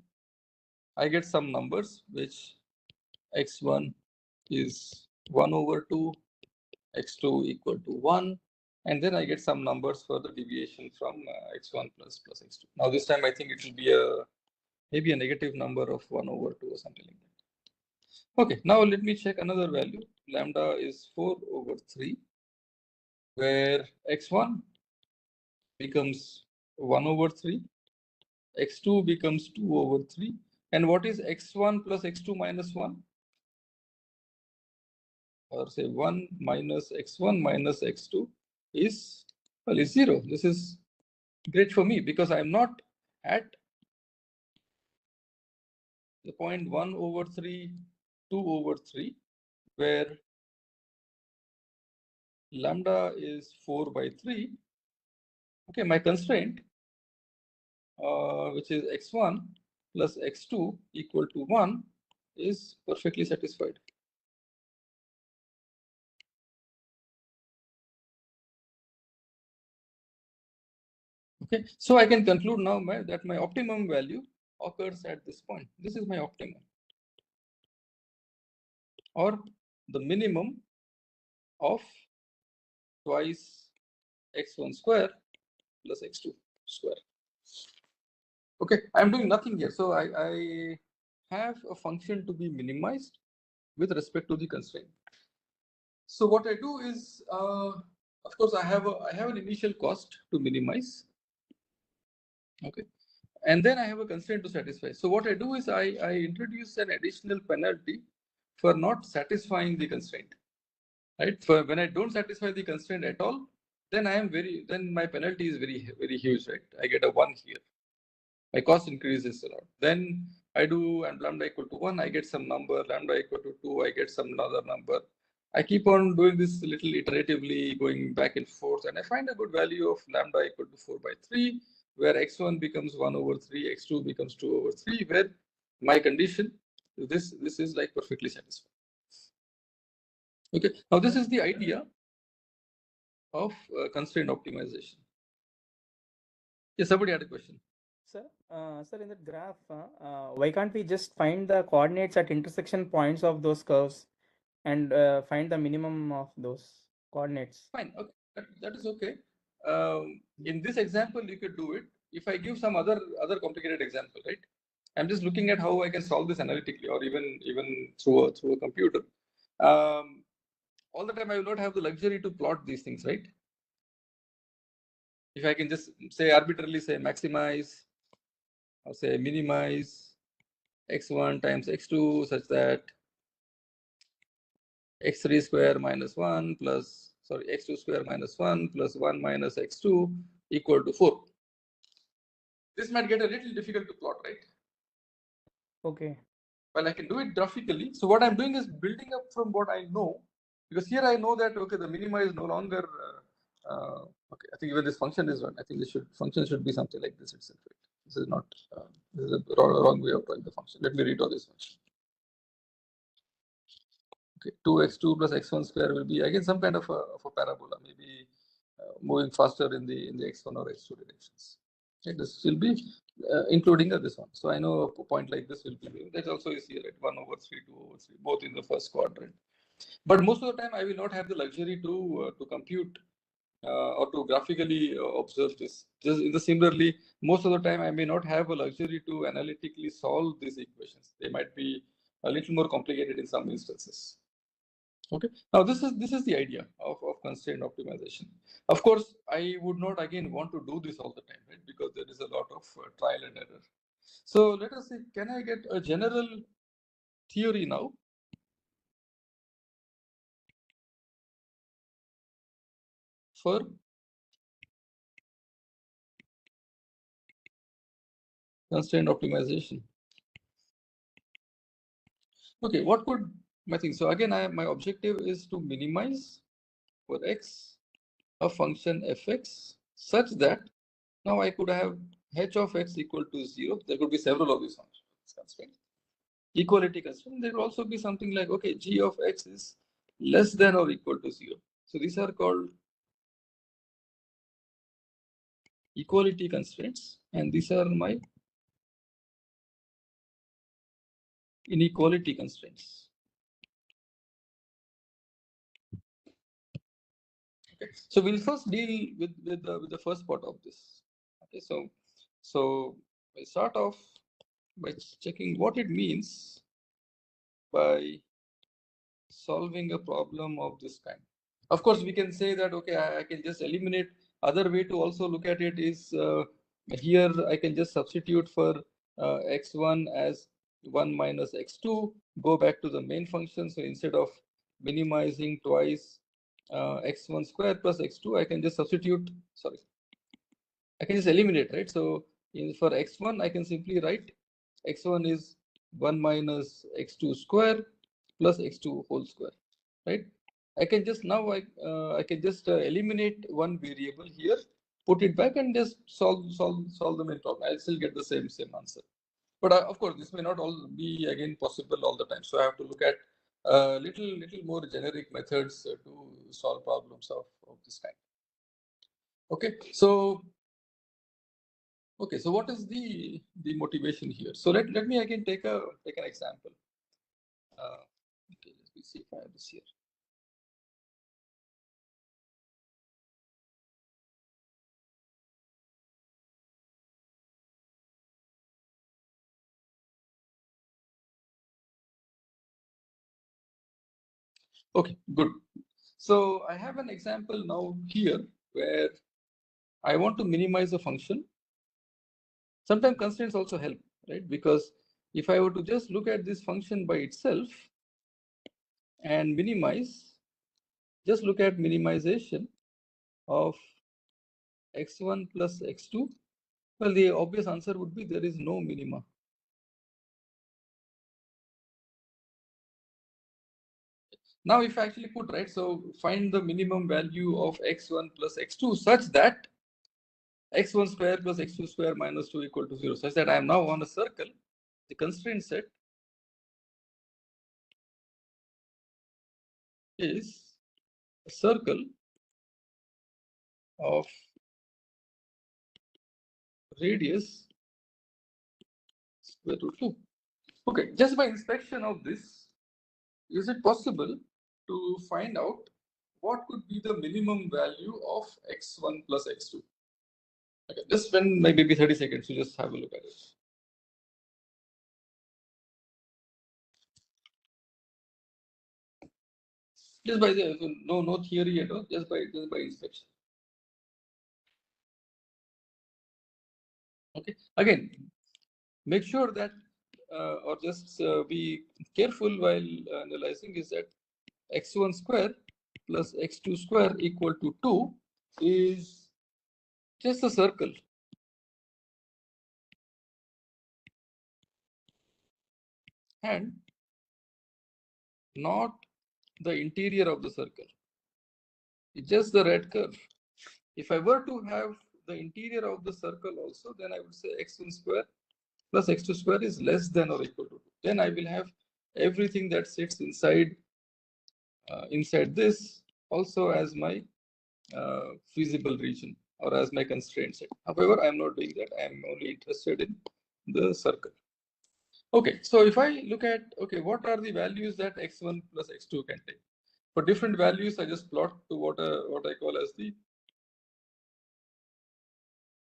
I get some numbers which x1 is 1 over 2, x2 equal to 1, and then I get some numbers for the deviation from x1 plus x2. Now this time I think it will be maybe a negative number of 1 over 2 or something like that. Okay, now let me check another value. Lambda is 4 over 3, where x1 becomes 1 over 3, x2 becomes 2 over 3, and what is x1 plus x2 minus 1? Or say 1 minus x1 minus x2 is, well, is 0. This is great for me because I'm not at the point 1 over 3, 2 over 3, where lambda is 4 by 3. Okay, my constraint, which is x1 plus x2 equal to 1, is perfectly satisfied. Okay, so I can conclude now that my optimum value occurs at this point. This is my optimum, or the minimum of twice x1 square plus x2 square. Okay, I'm doing nothing here. So I have a function to be minimized with respect to the constraint. So what I do is, of course, I have an initial cost to minimize. Okay, and then I have a constraint to satisfy. So what I do is I introduce an additional penalty for not satisfying the constraint. Right? For when I don't satisfy the constraint at all, then then my penalty is very huge, right? I get a 1 here. My cost increases a lot. Then I do, and lambda equal to 1, I get some number, lambda equal to 2, I get some other number. I keep on doing this a little iteratively, going back and forth, and I find a good value of lambda equal to 4 by 3, where x1 becomes 1 over 3, x2 becomes 2 over 3, where my condition, this is like perfectly satisfied. Okay, now this is the idea of constraint optimization. Yes, somebody had a question. Sir, sir, in that graph, why can't we just find the coordinates at intersection points of those curves and find the minimum of those coordinates? Fine, okay, that is okay. In this example, you could do it. If I give some other complicated example, right? I'm just looking at how I can solve this analytically, or even through a computer. All the time, I will not have the luxury to plot these things, right? If I can just say arbitrarily say maximize or say minimize x1 times x2 such that x3 square minus 1 plus, sorry, x2 square minus 1 plus 1 minus x2 equal to 4. This might get a little difficult to plot, right? Okay. Well, I can do it graphically. So what I'm doing is building up from what I know, because here I know that, okay, the minima is no longer, okay, I think even this function is one. I think this function should be something like this itself. Right? This is not, this is a wrong way of drawing the function. Let me redraw this function. Okay, 2x2 plus x1 square will be again some kind of a parabola, maybe moving faster in the x1 or x2 directions. Okay, this will be including this one. So I know a point like this will be, that also is here at 1 over 3, 2 over 3, both in the first quadrant. But most of the time, I will not have the luxury to compute or to graphically observe this. Just in the similarly, most of the time, I may not have a luxury to analytically solve these equations. They might be a little more complicated in some instances. Okay. Now this is the idea of constraint optimization. Of course, I would not again want to do this all the time, right? Because there is a lot of trial and error. So let us see, can I get a general theory now? For constraint optimization. Okay, what could my thing? So again, my objective is to minimize for x a function fx such that now I could have h of x equal to 0. There could be several of these constraints. Equality constraint. There will also be something like, okay, g of x is less than or equal to 0. So these are called equality constraints, and these are my inequality constraints. Okay, so we'll first deal with the first part of this. Okay, so we'll start off by checking what it means by solving a problem of this kind. Of course, we can say that, okay, I can just eliminate. Other way to also look at it is here I can just substitute for x1 as 1 minus x2, go back to the main function. So instead of minimizing twice x1 square plus x2, I can just substitute, sorry, I can just eliminate, right? So for x1, I can simply write x1 is 1 minus x2 square plus x2 whole square, right? I can just now I can just eliminate one variable here, put it back, and just solve the main problem. I'll still get the same answer. But of course, this may not all be again possible all the time. So I have to look at little more generic methods to solve problems of this kind. Okay, so what is the motivation here? So let me again take an example. Okay, let me see if I have this here. Okay, good. So I have an example now here where I want to minimize a function. Sometimes constraints also help, right? Because if I were to just look at this function by itself and minimize, just look at minimization of x1 plus x2. Well, the obvious answer would be there is no minima. Now, if I actually put, right, so find the minimum value of x1 plus x2 such that x1 square plus x2 square minus 2 equal to 0, such that I am now on a circle. The constraint set is a circle of radius square root 2. Okay, just by inspection of this, is it possible to find out what could be the minimum value of x1 plus x2? Okay, just spend maybe 30 seconds to just have a look at it. Just by the no theory at all, just by inspection. Okay, again, make sure that or just be careful while analyzing is that x1 square plus x2 square equal to 2 is just a circle. And not the interior of the circle. It's just the red curve. If I were to have the interior of the circle also, then I would say x1 square plus x2 square is less than or equal to 2. Then I will have everything that sits inside this also as my feasible region or as my constraint set. However, I'm not doing that. I'm only interested in the circle. Okay, so if I look at, okay, what are the values that x1 plus x2 can take? For different values, I just plot to what I call as the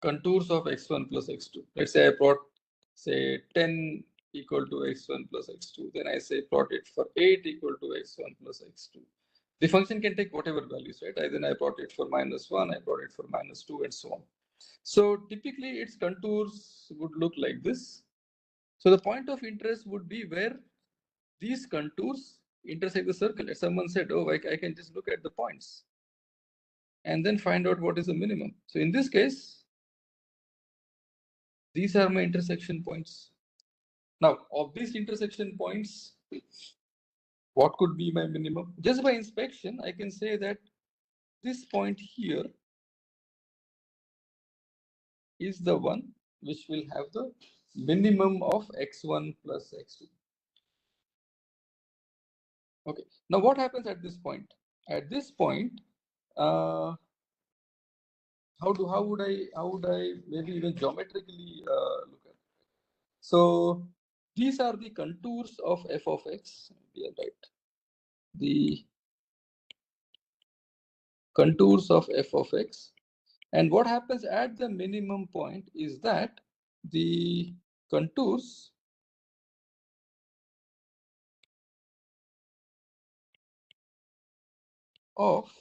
contours of x1 plus x2. Let's say I plot, say 10 equal to x1 plus x2. Then I say plot it for 8 equal to x1 plus x2. The function can take whatever values, right? Then I plot it for -1, I plot it for -2, and so on. So typically its contours would look like this. So the point of interest would be where these contours intersect the circle. If someone said, oh, I can just look at the points and then find out what is the minimum. So in this case, these are my intersection points. Now, of these intersection points, what could be my minimum? Just by inspection, I can say that this point here is the one which will have the minimum of x1 plus x2. Okay. Now, what happens at this point? At this point, how would I maybe even geometrically look at it? So these are the contours of f of x. Yeah, right. The contours of f of x, and what happens at the minimum point is that the contours of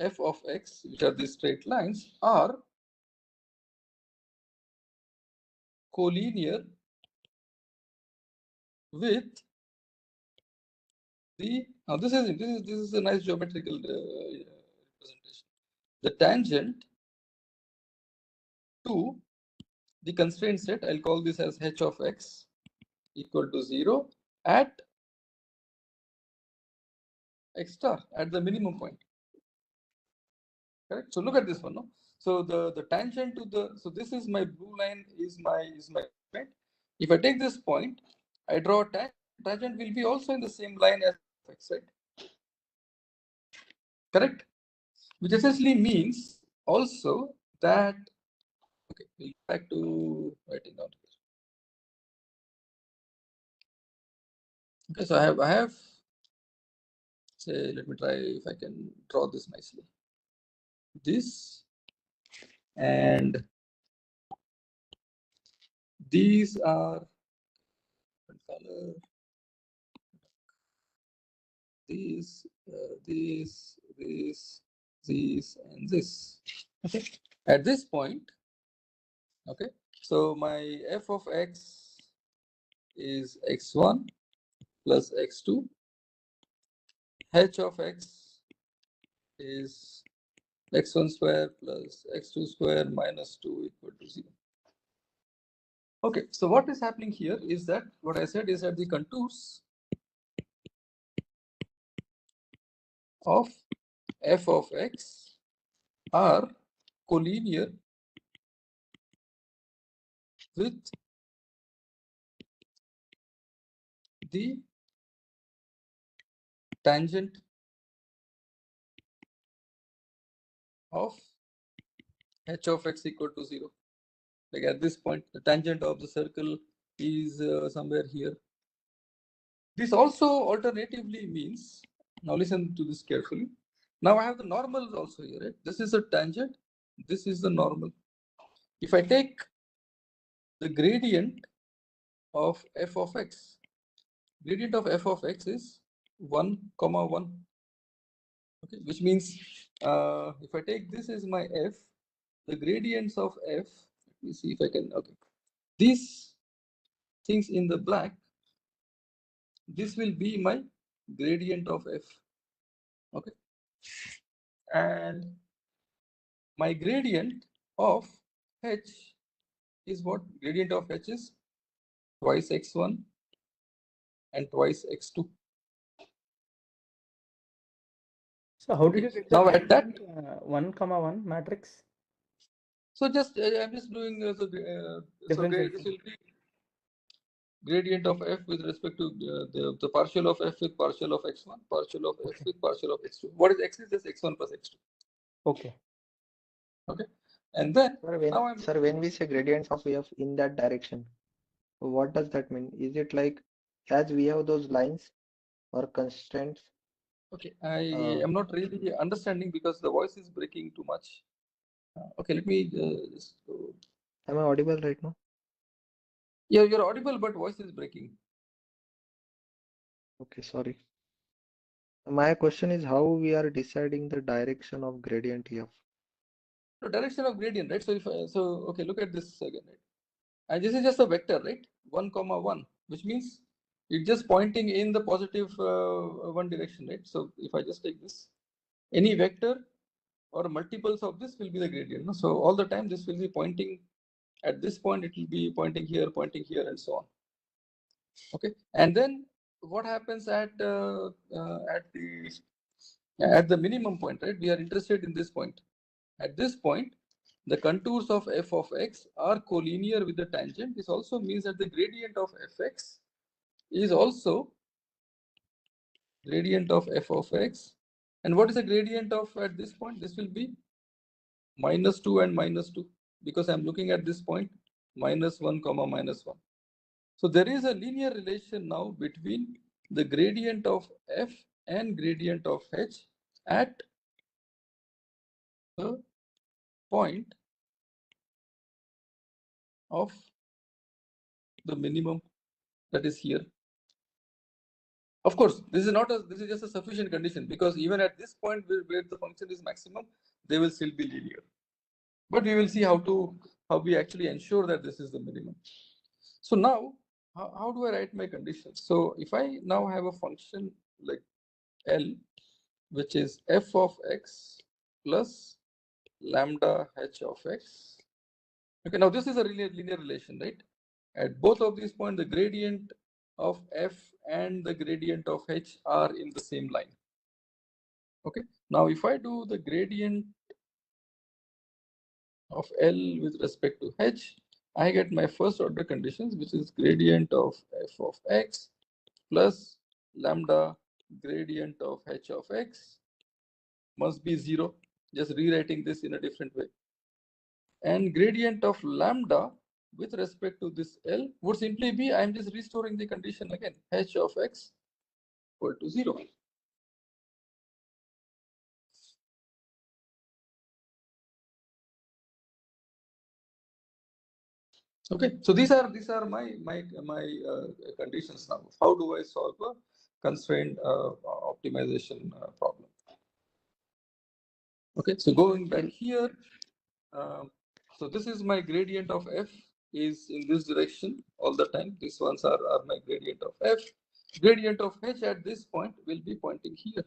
f of x, which are these straight lines, are collinear with the, now this is a nice geometrical representation. The tangent to the constraint set, I'll call this as h of x equal to 0 at x star, at the minimum point. Correct. So look at this one. No? So the tangent to the, so this is my blue line, is my point. If I take this point, I draw a tangent will be also in the same line as x, right? Correct. Which essentially means also that, okay, we'll go back to writing down here. Okay, so I have, say, let me try if I can draw this nicely. This and these are color. These, these, and this. Okay. At this point, okay. So my f of x is x1 plus x2. H of x is x1 square plus x2 square minus 2 equal to 0. Okay, so what is happening here is that what I said is that the contours of f of x are collinear with the tangent of h of x equal to 0. Like at this point, the tangent of the circle is somewhere here. This also alternatively means, now listen to this carefully. Now I have the normals also here, right? This is a tangent, this is the normal. If I take the gradient of f of x, gradient of f of x is 1, 1. Okay, which means if I take this as my f, the gradients of f, let me see if I can, okay. These things in the black, this will be my gradient of f. Okay. And my gradient of h is what? Gradient of h is twice x1 and twice x2. So how did you get the now at that 1, 1 matrix? So just I'm just doing so this will be gradient of f with respect to the partial of f with partial of x1, partial of f with partial of x2. What is x is just x1 plus x2. Okay. Okay. And then Sir, when we say gradients of f in that direction, what does that mean? Is it like as we have those lines or constraints, Okay, I Uh, am not really understanding because the voice is breaking too much. Okay, let me just go. Am I audible right now? Yeah, you're audible, but voice is breaking. Okay, sorry. My question is how we are deciding the direction of gradient f. The direction of gradient, right? So if okay, look at this again, right? And this is just a vector, right? 1, 1, which means it's just pointing in the positive one direction, right? So if I just take this, any vector or multiples of this will be the gradient. No? So all the time this will be pointing at this point, it will be pointing here, and so on. Okay, and then what happens at the minimum point, right? We are interested in this point. At this point, the contours of f of x are collinear with the tangent. This also means that the gradient of fx is also gradient of f of x. And what is the gradient of at this point? This will be -2 and -2 because I'm looking at this point -1, -1. So there is a linear relation now between the gradient of f and gradient of h at the point of the minimum that is here. Of course, this is just a sufficient condition because even at this point where the function is maximum, they will still be linear. But we will see how we actually ensure that this is the minimum. So now, how do I write my conditions? So if I now have a function like L, which is f of x plus lambda h of x. Okay, now this is a linear relation, right? At both of these points, the gradient of f and the gradient of h are in the same line. Okay, now if I do the gradient of L with respect to h, I get my first order conditions, which is gradient of f of x plus lambda gradient of h of x must be 0. Just rewriting this in a different way. And gradient of lambda with respect to this L would simply be, I'm just restoring the condition again, h of x equal to 0. Okay, so these are my conditions now. How do I solve a constraint optimization problem? Okay, so going back here, so this is my gradient of f is in this direction all the time. These ones are my gradient of f. Gradient of h at this point will be pointing here.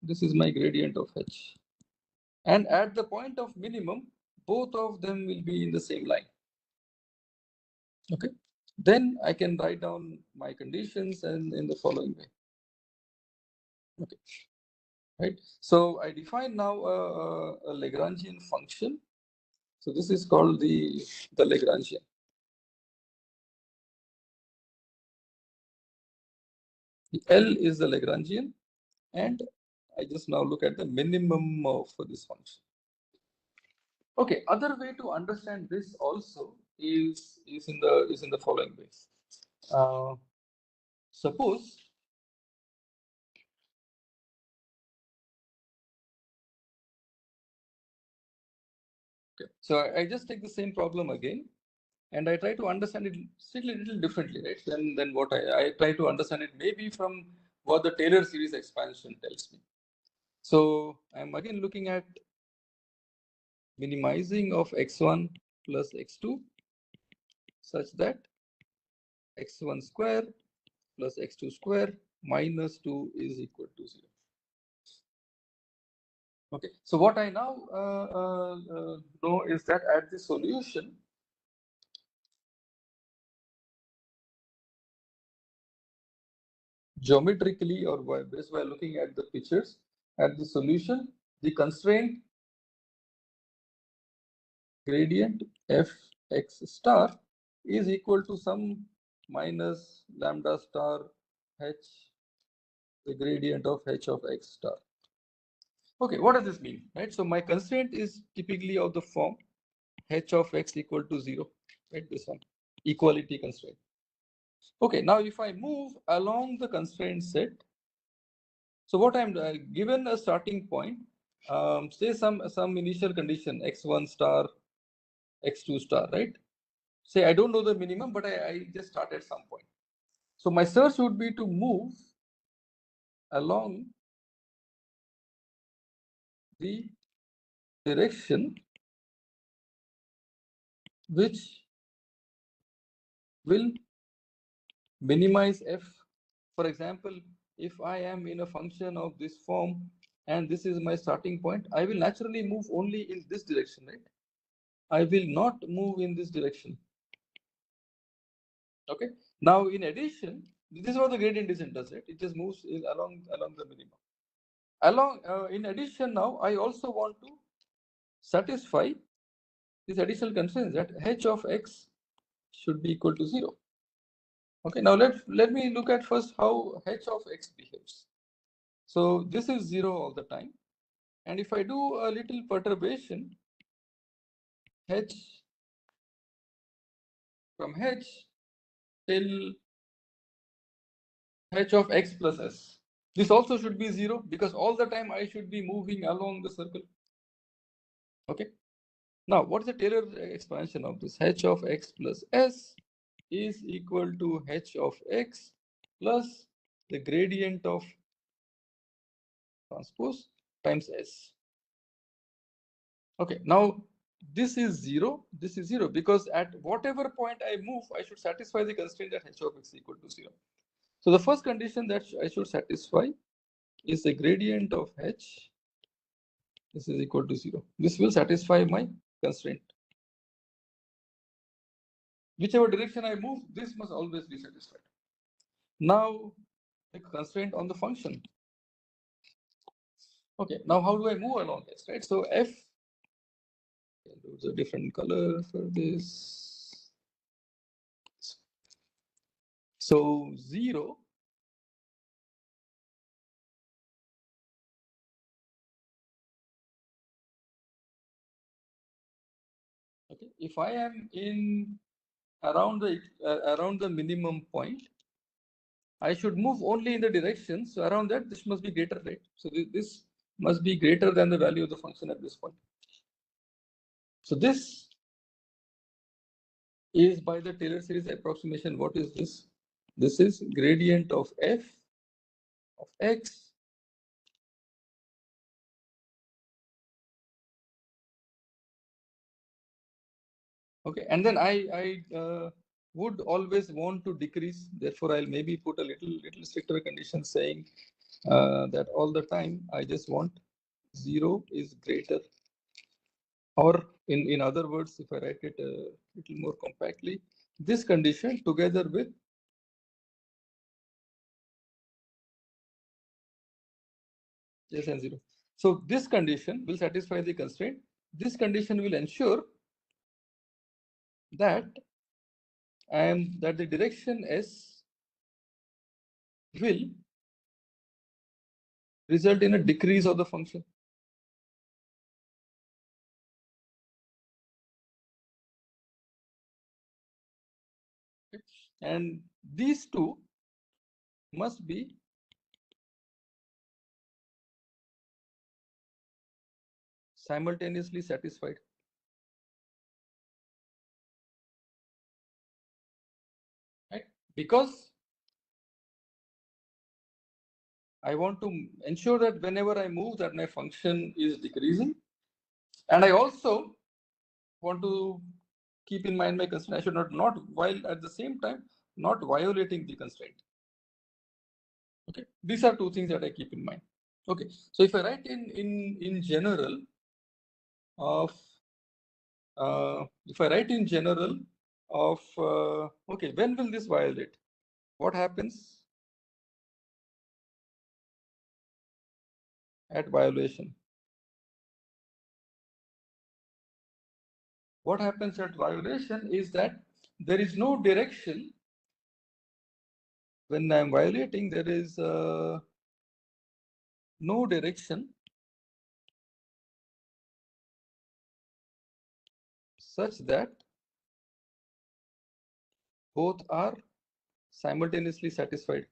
This is my gradient of h. And at the point of minimum, both of them will be in the same line. Okay, then I can write down my conditions and in the following way. Okay, right. So I define now a Lagrangian function. So this is called the Lagrangian. The L is the Lagrangian, and I just now look at the minimum for this function. Okay, other way to understand this also is in the following way. Suppose okay, so I just take the same problem again, and I try to understand it still a little differently, right? Than what I try to understand it maybe from what the Taylor series expansion tells me. So I'm again looking at minimizing of x1 plus x2 such that x1 square plus x2 square minus 2 is equal to 0. Okay, so what I now know is that at the solution, geometrically or just by looking at the pictures, at the solution, the constraint gradient fx star is equal to some minus lambda star h, the gradient of h of x star. Okay, what does this mean, right? So my constraint is typically of the form h of x equal to 0, right? This one, equality constraint. Okay, now if I move along the constraint set, So what I'm given a starting point, say some initial condition x1 star, x2 star, right? Say I don't know the minimum, but I just start at some point. So my search would be to move along the direction which will minimize f. For example, if I am in a function of this form and this is my starting point, I will naturally move only in this direction, right? I will not move in this direction. Okay. Now, in addition, this is what the gradient descent does, right? It just moves along the minimum. In addition, now I also want to satisfy this additional constraint that h of x should be equal to 0. Okay. Now let me look at first how h of x behaves. So this is 0 all the time, and if I do a little perturbation, h from h till h of x plus s. This also should be 0 because all the time I should be moving along the circle. Okay. Now, what is the Taylor expansion of this? H of x plus s is equal to h of x plus the gradient of transpose times s. Okay. Now, this is 0. This is 0 because at whatever point I move, I should satisfy the constraint that h of x is equal to 0. So the first condition that I should satisfy is the gradient of h. This is equal to 0. This will satisfy my constraint. Whichever direction I move, this must always be satisfied. Now, the constraint on the function. Okay, now how do I move along this, right? So f, there's a different color for this. So 0 okay, if I am in around the minimum point, I should move only in the direction. So around that, this must be greater, right? So this must be greater than the value of the function at this point. So this is by the Taylor series approximation. What is this? This is gradient of f of x okay, and then I would always want to decrease. Therefore, I'll maybe put a little stricter condition saying that all the time I just want 0 is greater, or in other words, if I write it a little more compactly, this condition together with less than 0. So this condition will satisfy the constraint. This condition will ensure that that the direction s will result in a decrease of the function. And these two must be simultaneously satisfied. Right? Because I want to ensure that whenever I move that my function is decreasing. And I also want to keep in mind my constraint. I should not while at the same time not violating the constraint. Okay, these are two things that I keep in mind. Okay, so if I write in general of if I write in general of okay, when will this violate? What happens at violation? What happens at violation is that there is no direction. When I'm violating, there is no direction such that both are simultaneously satisfied.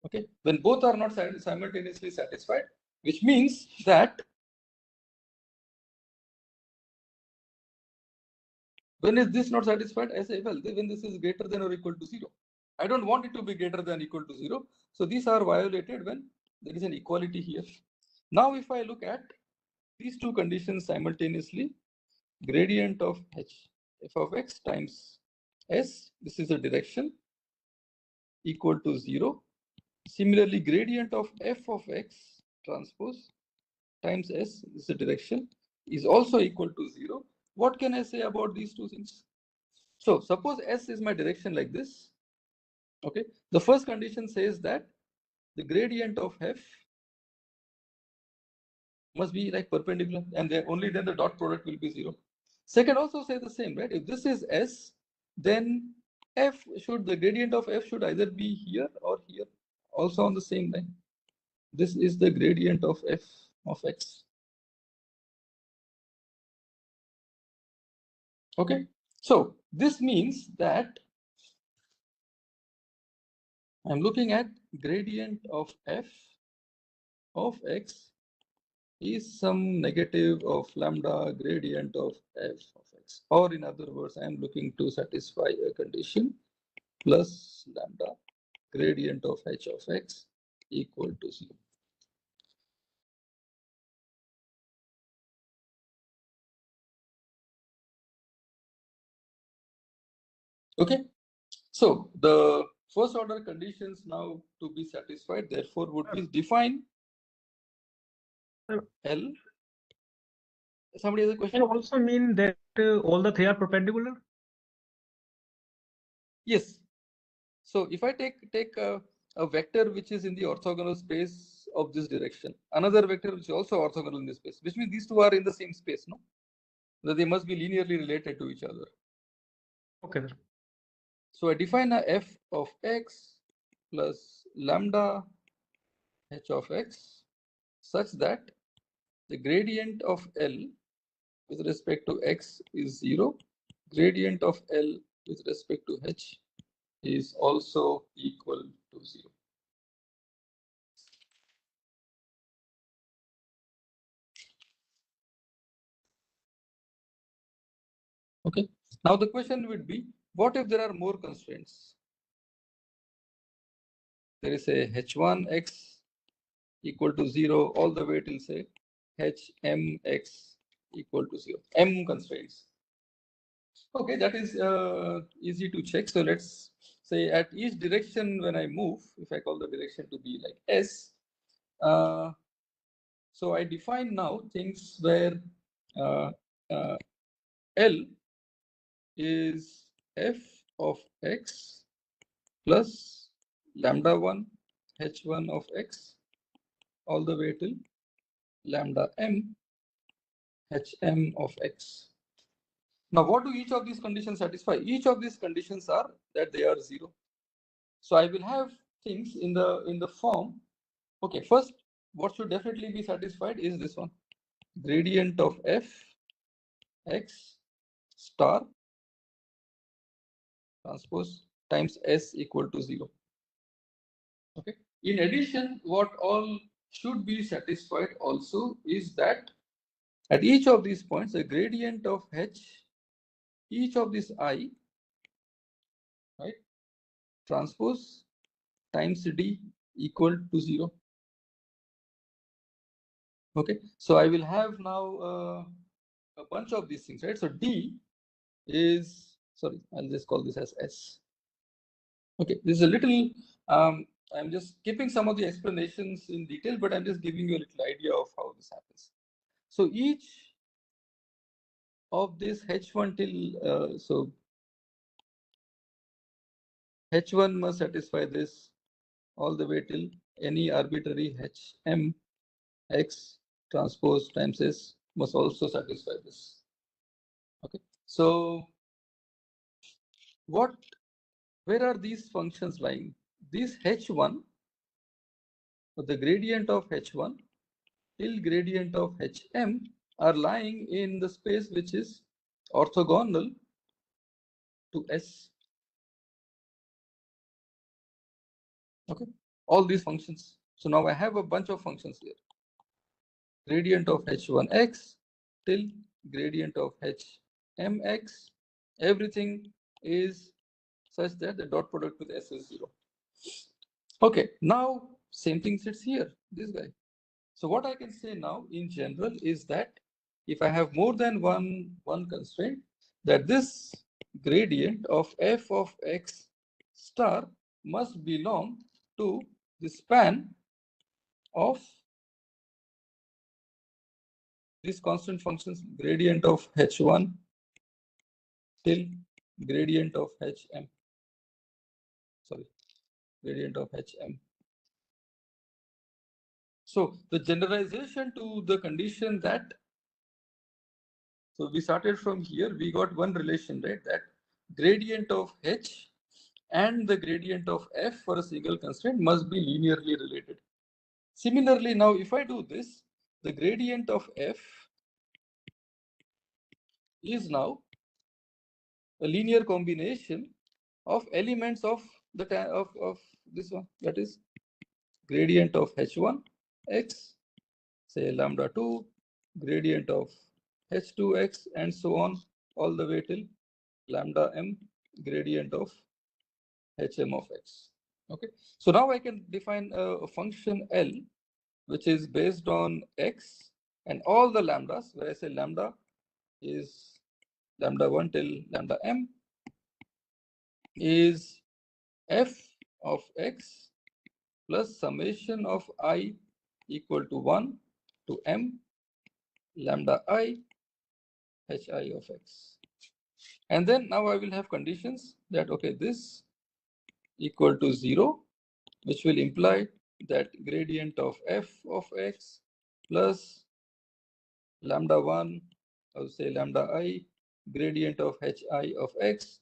Okay, when both are not simultaneously satisfied, which means that when is this not satisfied? I say, well, when this is greater than or equal to 0. I don't want it to be greater than equal to 0. So these are violated when there is an equality here. Now, if I look at these two conditions simultaneously, gradient of h f of x times s, this is the direction, equal to 0. Similarly, gradient of f of x transpose times s, this is the direction, is also equal to 0. What can I say about these two things? So suppose s is my direction like this. Okay, the first condition says that the gradient of f must be like perpendicular, and only then the dot product will be 0. Second also say the same, right? If this is s, then the gradient of f should either be here or here, also on the same line. This is the gradient of f of x. Okay, so this means that I'm looking at gradient of f of x is some negative of lambda gradient of f of x. Or in other words, I'm looking to satisfy a condition plus lambda gradient of h of x equal to 0. Okay, so the first order conditions now to be satisfied, therefore, would be define L. Somebody has a question? Can also mean that all the three are perpendicular? Yes. So if I take a vector which is in the orthogonal space of this direction, another vector which is also orthogonal in this space, which means these two are in the same space, no? That they must be linearly related to each other. Okay. So I define a f of x plus lambda h of x such that the gradient of L with respect to x is 0. Gradient of L with respect to h is also equal to 0. Okay. Now the question would be, what if there are more constraints? There is a h1x equal to 0 all the way till say hmx equal to 0. M constraints. Okay, that is easy to check. So let's say at each direction when I move, if I call the direction to be like s, so I define now things where L is f of x plus lambda 1 h1 of x all the way till lambda m hm of x. Now, what do each of these conditions satisfy? Each of these conditions are that they are 0. So I will have things in the form. Okay, first, what should definitely be satisfied is this one: gradient of f x star transpose times s equal to 0. Okay. In addition, what all should be satisfied also is that at each of these points, the gradient of h, each of these I, right, transpose times d equal to 0. Okay, so I will have now a bunch of these things, right? So d is, sorry, I'll just call this as s. Okay, this is a little, I'm just skipping some of the explanations in detail, but I'm just giving you a little idea of how this happens. So each of this h1 till, so h1 must satisfy this all the way till any arbitrary hm x transpose times s must also satisfy this. Okay, so where are these functions lying? These h1, the gradient of h1 till gradient of hm are lying in the space which is orthogonal to s. Okay, all these functions. So now I have a bunch of functions here. Gradient of h1x till gradient of hmx, everything is such that the dot product with s is 0. Okay, now same thing sits here, this guy. So what I can say now in general is that if I have more than one constraint, that this gradient of f of x star must belong to the span of these constant functions, gradient of h1 till gradient of hm. Sorry, gradient of hm. So the generalization to the condition that, so we started from here, we got one relation, right? That gradient of h and the gradient of f for a single constraint must be linearly related. Similarly, now if I do this, the gradient of f is now a linear combination of elements of the of this one, that is gradient of h1 x, say lambda 2, gradient of h2x, and so on all the way till lambda m, gradient of hm of x. Okay, so now I can define a function L which is based on x and all the lambdas, where I say lambda is lambda 1 till lambda m, is f of x plus summation of I equal to 1 to m lambda I hi of x. And then now I will have conditions that, okay, this equal to 0, which will imply that gradient of f of x plus lambda 1, I will say lambda I, gradient of hi of x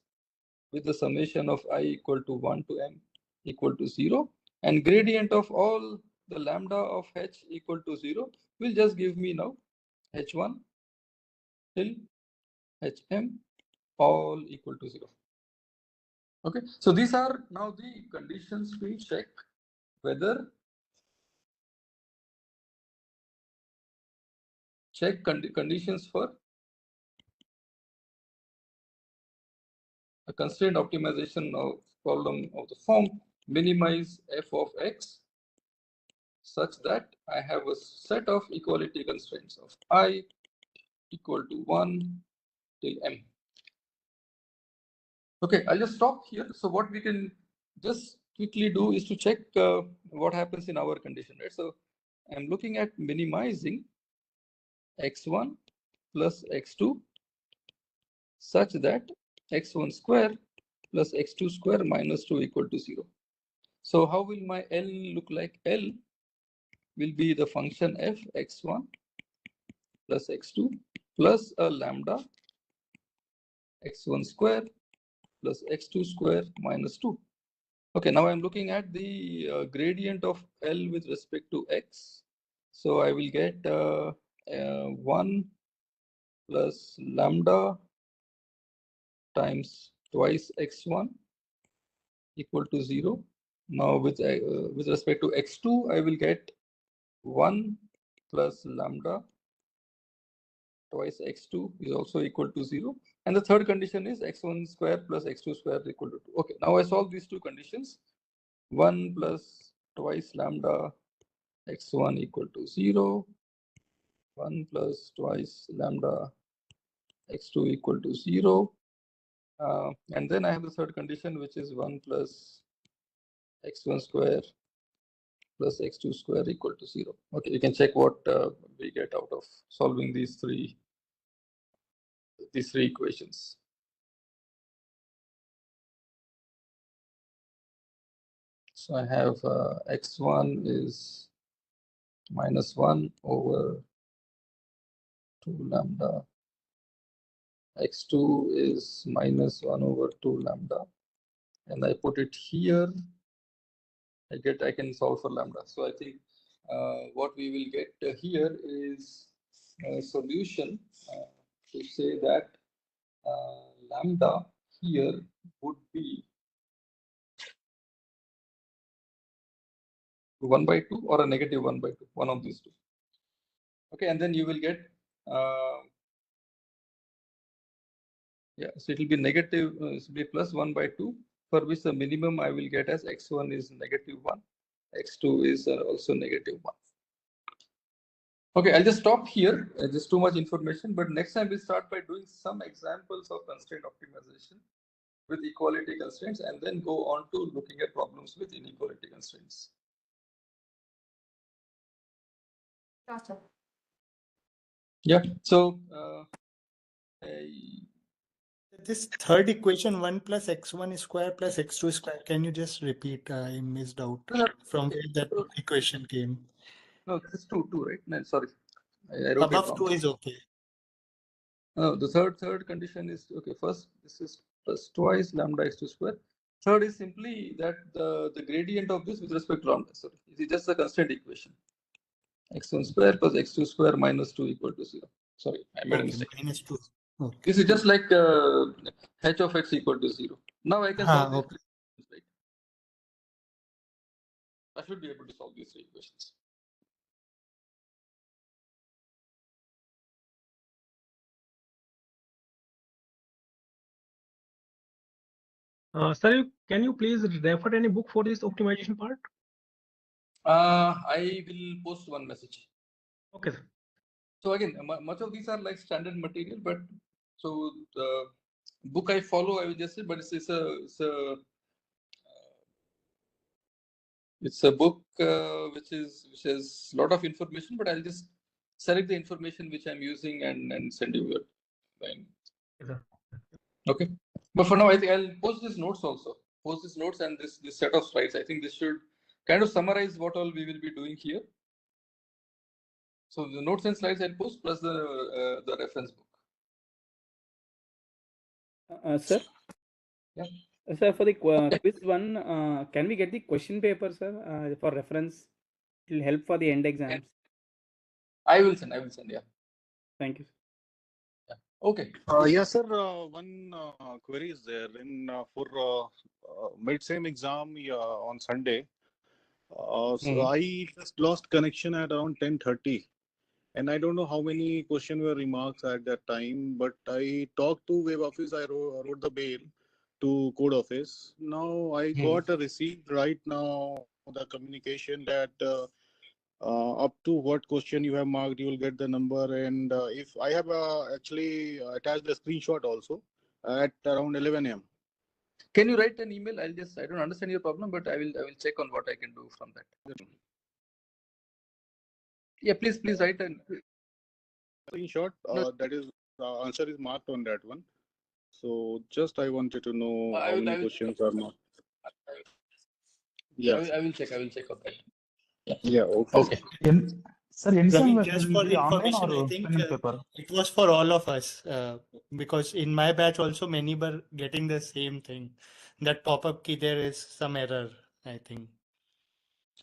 with the summation of I equal to 1 to m equal to 0, and gradient of all the lambda of h equal to 0 will just give me now h1 till hm all equal to 0. Okay, so these are now the conditions to check whether conditions for a constraint optimization of problem of the form minimize f of x such that I have a set of equality constraints of I equal to 1 till m. Okay, I'll just stop here. So what we can just quickly do is to check what happens in our condition, right? So I'm looking at minimizing x1 plus x2 such that x1 square plus x2 square minus 2 equal to 0. So how will my L look like? L will be the function f x1 plus x2 plus a lambda x1 square plus x2 square minus 2. Okay, now I'm looking at the gradient of L with respect to x. So I will get 1 plus lambda times twice x1 equal to 0. Now with respect to x2, I will get 1 plus lambda twice x2 is also equal to 0. And the third condition is x1 square plus x2 square equal to 2. Okay, now I solve these two conditions. 1 plus twice lambda x1 equal to 0. 1 plus twice lambda x2 equal to 0. And then I have the third condition, which is 1 plus x1 square plus x2 square equal to 0. Okay, you can check what we get out of solving these three equations. So I have x1 is minus 1 over 2 lambda. x2 is minus 1 over 2 lambda. And I put it here. I can solve for lambda. So I think what we will get here is a solution to say that lambda here would be 1 by 2 or a negative 1 by 2, one of these two. Okay, and then you will get, so it will be negative, it will be plus 1 by 2, for which the minimum I will get as x1 is negative 1, x2 is also negative 1. Okay, I'll just stop here. Just too much information, but next time we'll start by doing some examples of constraint optimization with equality constraints, and then go on to looking at problems with inequality constraints. Awesome. Yeah, so This third equation, 1 plus x1 square plus x2 square, can you just repeat? I missed out from where that equation came. no, this is 2, right? No, sorry, I wrote Above it 2 wrong. is okay. No, the third condition is, okay, first this is plus twice lambda x2 square. Third is simply that the gradient of this with respect to lambda. So it is just the constraint equation. X1 square plus x2 square minus 2 equal to 0. Sorry, I made a mistake. Minus 2. Okay. This is just like h of x equal to 0. Now I can solve these three equations, right? I should be able to solve these three equations. Sir, can you please refer any book for this optimization part? I will post one message. Okay, sir. So again, much of these are like standard material, but so the book I follow, I will just say, but it's a book which has a lot of information, but I'll just select the information which I'm using and send you it. Yes, sir. Okay, but for now, I think I'll post these notes also. Post these notes and this set of slides. I think this should kind of summarize what all we will be doing here. So the notes and slides I'll post plus the reference book. Sir? Yeah. Sir, for the quiz one, can we get the question paper, sir, for reference? It will help for the end exams. I will send, yeah. Thank you. Yeah. Okay. Yes, sir. One query is there in for mid-sem exam on Sunday. So I just lost connection at around 10:30. And I don't know how many questions were remarks at that time, but I talked to web office. I wrote the mail to code office. Now I got a receipt right now, the communication that up to what question you have marked, you will get the number. And if I have actually attached the screenshot also at around 11 a.m. Can you write an email? I don't understand your problem, but I will check on what I can do from that. Yeah, please write an screenshot. That is answer is marked on that one. So just I wanted to know how many questions are marked. Yeah, I will check on that. Yeah. Okay. Sir, Ravi, just for information, I think it was for all of us because in my batch also many were getting the same thing. That pop-up key, there is some error, I think.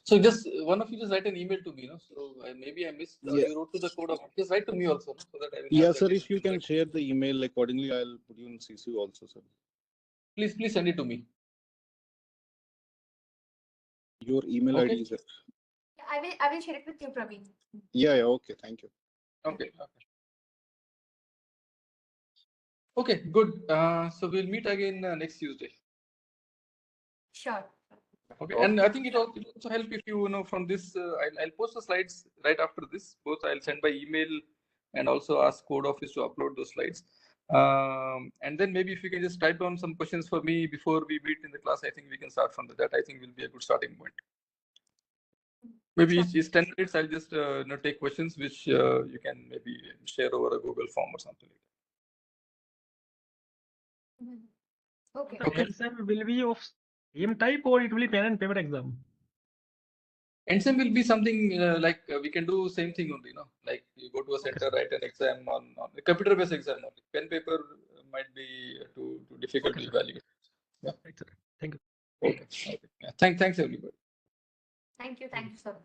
So just one of you just write an email to me, no? So maybe I missed. You wrote to the code of. Just write to me also, no? So that I will. Yeah, sir. If you can share the email accordingly, I'll put you in CC also, sir. Please send it to me. Your email ID is. I will share it with you, Praveen. Yeah. Okay. Thank you. Okay. Good. So we'll meet again next Tuesday. Sure. Okay. And I think it will also help if you know from this. I'll post the slides right after this. Both I'll send by email and also ask code office to upload those slides. And then maybe if you can just type down some questions for me before we meet in the class, I think we can start from that. I think will be a good starting point. Maybe each 10 minutes, I'll just take questions which you can maybe share over a Google form or something like that. Okay. NSEM will be of same type or it will be pen and paper exam? NSEM will be something like we can do same thing only, no? Like you go to a center, write an exam on a computer-based exam only. Pen paper might be too difficult to evaluate. Yeah. Right, sir. Thank you. Okay. Yeah. Thanks everybody. Thank you, sir.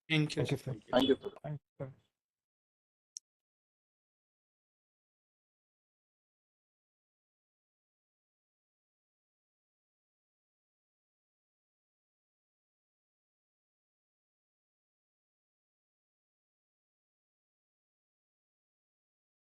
Thank you. Thank you, sir. Thank you. Thank you.